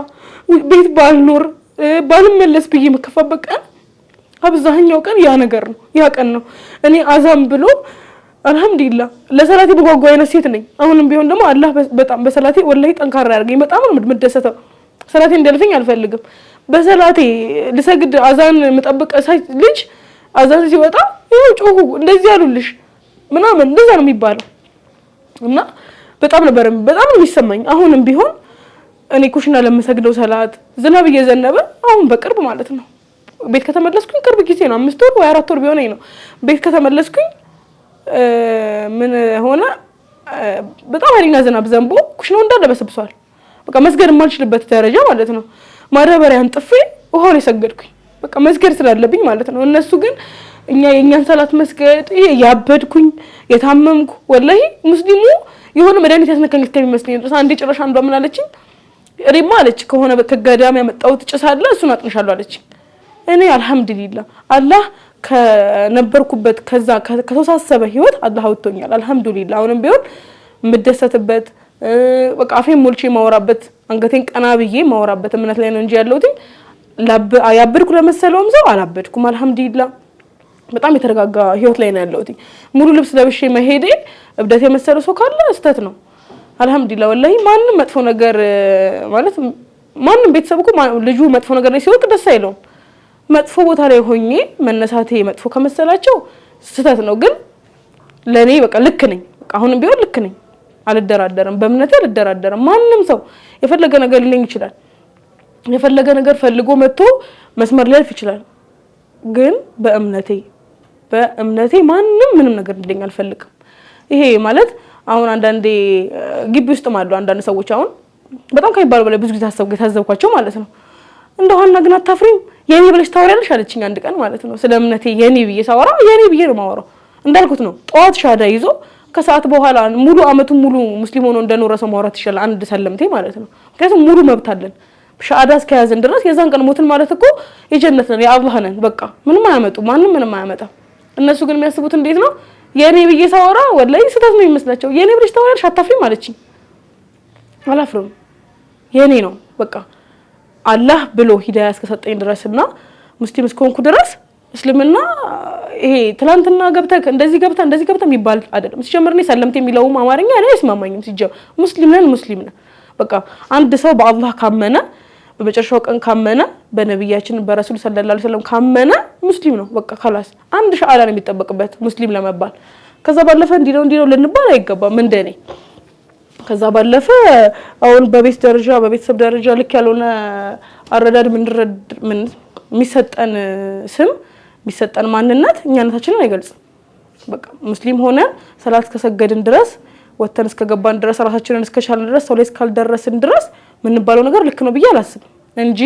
ቤት ባልኖር ባልመለስ ብዬ መከፋበት ቀን አብዛኛው ቀን ያ ነገር ነው ያ ቀን ነው እኔ አዛም ብሎ አልহামዱሊላህ ለሰላቴ በጓጓ አይነት ሴት ነኝ አሁንም ቢሆን ደግሞ አላህ በጣም በሰላቴ ወላሂ ጠንካራ ያርገኝ በጣም ነው የምደሰተው ሰላቴ እንደልፈኝ አልፈልግም በሰላቴ ልሰግድ አዛን መጠበቅ ልጅ አዛን ሲወጣ ይሄው ጮሁ እንደዚህ ያሉልሽ ምናምን እንደዛ ነው የሚባለው እና በጣም ነው የሚሰማኝ አሁንም ቢሆን እኔ ኩሽና ለምሰግደው ሰላት ዝናብ እየዘነበ አሁን በቅርብ ማለት ነው ቤት ከተመለስኩኝ ቅርብ ጊዜ ነው 5 ወር ወይ 4 ወር ቢሆነኝ ነው ቤት ከተመለስኩኝ ምን ሆነ በጣም ኃይለኛ ዝናብ ዘንቦ ኩሽናው እንዳለ በሰብሷል በቃ መስገድ የማልችልበት ደረጃ ማለት ነው ማዳበሪያን ጥፌ ውሃውን የሰገድኩኝ በቃ መስገድ ስላለብኝ ማለት ነው እነሱ ግን እኛ የኛን ሰላት መስገድ ይሄ ያበድኩኝ የታመምኩ ወላሂ ሙስሊሙ የሆነ መድኃኒት ያስነካኝ እስከሚመስለኝ ድረስ አንዴ ጭራሽ አንዷ ምን አለችኝ ሪማ አለች ከሆነ ከገዳም ያመጣሁት ጭስ አለ እሱን አጥንሻለሁ አለችኝ እኔ አልহামዱሊላህ አላህ ከነበርኩበት ከዛ ከተወሳሰበ ህይወት አላህ አውጥቶኛል አልহামዱሊላህ አሁንም ቢሆን ምደሰትበት በቃ አፌን ሞልቼ ማወራበት አንገቴን ቀና ብዬ ማወራበት እምነት ላይ ነው እንጂ ያለውት ያበድኩ ለመሰለውም ሰው አላበድኩም አልহামዱሊላህ በጣም የተረጋጋ ህይወት ላይ ነው ያለውት ሙሉ ልብስ ለብሼ መሄዴ እብደት የመሰለው ሰው ካለ ስተት ነው አልহামዱሊላህ ወላሂ ማንንም መጥፎ ነገር ማለት ማንንም ቤተሰብኩ ልጁ መጥፎ ነገር ላይ ሲወቅ ደስ አይለውም መጥፎ ቦታ ላይ ሆኜ መነሳቴ መጥፎ ከመሰላቸው ስተት ነው ግን ለኔ በቃ ልክ ነኝ በቃ አሁንም ቢሆን ልክ ነኝ አልደራደርም በእምነቴ አልደራደርም ማንንም ሰው የፈለገ ነገር ሊለኝ ይችላል የፈለገ ነገር ፈልጎ መጥቶ መስመር ሊያልፍ ይችላል ግን በእምነቴ ማንንም ምንም ነገር ሊለኝ አልፈልግም ይሄ ማለት አሁን አንዳንዴ ግቢ ውስጥ ማሉ አንዳንድ ሰዎች አሁን በጣም ከይባሉ በላይ ብዙ ጊዜ ታዘብኳቸው ማለት ነው እንደው ሀና ግን አታፍሪም የኔ ብለሽ ታወሪያለሽ አለችኝ አንድ ቀን ማለት ነው ስለ እምነቴ የኔ ብዬ ሳወራ የኔ ብዬ ነው ማወራው እንዳልኩት ነው ጧት ሻዳ ይዞ ከሰዓት በኋላ ሙሉ አመቱን ሙሉ ሙስሊም ሆኖ እንደኖረ ሰው ማውራት ይችላል አንድ ሰለምቴ ማለት ነው ምክንያቱም ሙሉ መብት አለን ሻዳ እስከያዘን ድረስ የዛን ቀን ሞትን ማለት እኮ የጀነት ነን የአላህ ነን በቃ ምንም አያመጡ ማንም ምንም አያመጣ እነሱ ግን የሚያስቡት እንዴት ነው የኔ ብዬ ሳወራ ወላሂ ስተት ነው የሚመስላቸው የኔ ብለሽ ታወሪያለሽ አታፍሪም አለችኝ አላፍርም የኔ ነው በቃ አላህ ብሎ ሂዳያ እስከሰጠኝ ድረስና ሙስሊም እስከሆንኩ ድረስ እስልምና ይሄ ትላንትና ገብተህ እንደዚህ ገብተህ የሚባል አይደለም ሲጀምርኔ ሰለምቴ የሚለው አማርኛ እኔ አይስማማኝም ሲጀምር ሙስሊም ነን በቃ አንድ ሰው በአላህ ካመነ በመጨረሻው ቀን ካመነ በነብያችን በረሱል ሰለላሁ ዐለይሂ ወሰለም ካመነ ሙስሊም ነው በቃ خلاص አንድ ሻአላ ነው የሚጠበቅበት ሙስሊም ለመባል ከዛ ባለፈ እንዲለው ልንባል አይገባም እንደኔ ከዛ ባለፈ አሁን በቤተሰብ ደረጃ ልክ ያለውና አረዳድ ምን የሚሰጠን ስም የሚሰጠን ማንነት እኛነታችንን አይገልጽም በቃ ሙስሊም ሆነ ሰላት ከሰገድን ድረስ ወተን እስከገባን ድረስ ራሳችንን እስከቻልን ድረስ ሰው ላይ እስካልደረስን ድረስ ምን ባለው ነገር ልክ ነው ብዬ አላስብም እንጂ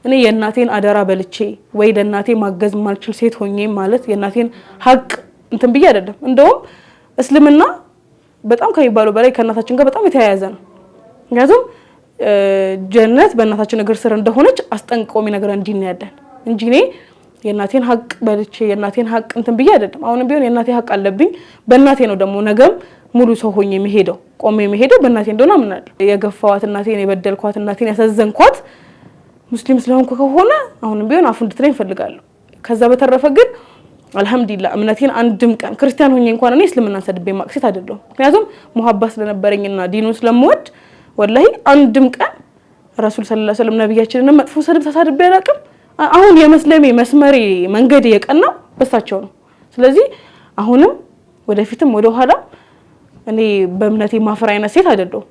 እኔ የእናቴን አደራ በልቼ ወይ ለእናቴ ማገዝ ማልችል ሴት ሆኜ ማለት የእናቴን ሀቅ እንትን ብዬ አይደለም እንደውም እስልምና በጣም ከይባለው በላይ ከእናታችን ጋር በጣም የተያያዘ ነው ምክንያቱም ጀነት በእናታችን እግር ስር እንደሆነች አስጠንቅቆ የሚነግረን እንዲናያለን እንጂ እኔ የእናቴን ሀቅ በልቼ የእናቴን ሀቅ እንትን ብዬ አይደለም አሁንም ቢሆን የእናቴ ሀቅ አለብኝ በእናቴ ነው ደግሞ ነገም ሙሉ ሰው ሆኜ የሚሄደው ቆሜ የሚሄደው በእናቴ እንደሆነ አምናለሁ የገፋዋት እናቴን የበደልኳት እናቴን ያሳዘንኳት ሙስሊም ስለሆንኩ ከሆነ አሁንም ቢሆን አፉ እንድትለኝ ፈልጋለሁ ከዛ በተረፈ ግን አልহামዱሊላህ እምነቴን አንድም ቀን ክርስቲያን ሆኜ እንኳን እኔ እስልምናን ሰድቤ ማክሲት አይደለም ምክንያቱም ሙሐባ ስለነበረኝና ዲኑን ስለምወድ ወላሂ አንድም ቀን ረሱል ሰለላሁ ዐለይሂ ወሰለም ነብያችንን መጥፎ ሰድብ ተሳድቤ አላውቅም አሁን የመስለሜ መስመሬ መንገድ የቀናው በሳቸው ነው ስለዚህ አሁንም ወደፊትም ወደ ኋላ እኔ በእምነቴ ማፈራይና ሴት አይደለም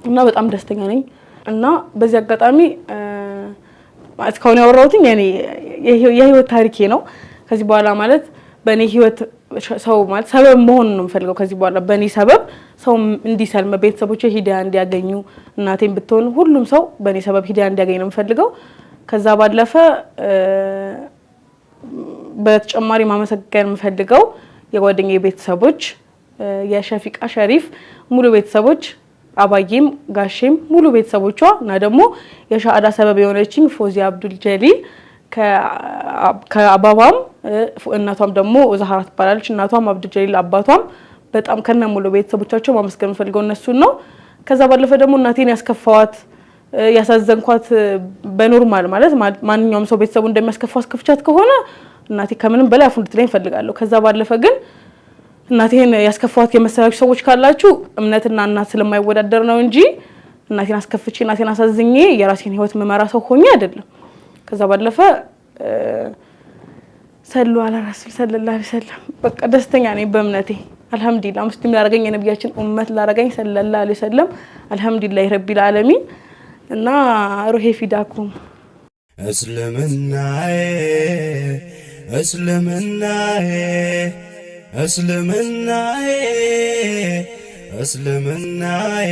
እና በጣም ደስተኛ ነኝ እና በዚህ አጋጣሚ እስካሁን ያወራሁትኝ ያኔ የህይወት ታሪኬ ነው ከዚህ በኋላ ማለት በእኔ ህይወት ሰው ማለት ሰበብ መሆን ነው የምፈልገው ከዚህ በኋላ በእኔ ሰበብ ሰው እንዲሰልም ቤተሰቦቼ ሂዳያ እንዲያገኙ እናቴን ብትሆን ሁሉም ሰው በእኔ ሰበብ ሂዳያ እንዲያገኝ ነው የምፈልገው ከዛ ባለፈ በተጨማሪ ማመሰገን የምፈልገው የጓደኛዬ ቤተሰቦች የሸፊቃ ሸሪፍ ሙሉ ቤተሰቦች አባዬም ጋሼም ሙሉ ቤተሰቦቿ እና ደግሞ የሻአዳ ሰበብ የሆነችኝ ፎዚያ አብዱል ጀሊል ከአባባም እናቷም ደግሞ ዛህራት ባላለች እናቷም አብዱል ጀሊል አባቷም በጣም ከነሙሉ ቤተሰቦቻቸው ማመስገን ፈልገው እነሱን ነው ከዛ ባለፈ ደግሞ እናቴን ያስከፋዋት ያሳዘንኳት በኖርማል ማለት ማንኛውም ሰው ቤተሰቡ እንደሚያስከፋው አስከፍቻት ከሆነ እናቴ ከምንም በላይ አፉ እንድትለኝ ፈልጋለሁ ከዛ ባለፈ ግን እናቴን ያስከፋዋት የመሰላችሁ ሰዎች ካላችሁ እምነትና እናት ስለማይወዳደር ነው እንጂ እናቴን አስከፍቼ እናቴን አሳዝኜ የራሴን ህይወት መመራ ሰው ሆኜ አይደለም ከዛ ባለፈ ሰሉ አላ ረሱል ሰለላሁ ዐለይሂ ወሰለም በቃ ደስተኛ ነኝ በእምነቴ አልহামዱሊላህ ሙስሊም ላደረገኝ የነብያችን ኡመት ላደረገኝ ሰለላሁ ዐለይሂ ወሰለም አልহামዱሊላህ ረቢል ዓለሚን እና ሩሄ ፊዳኩም እስልምናዬ እስልምናዬ እስልምናዬ እስልምናዬ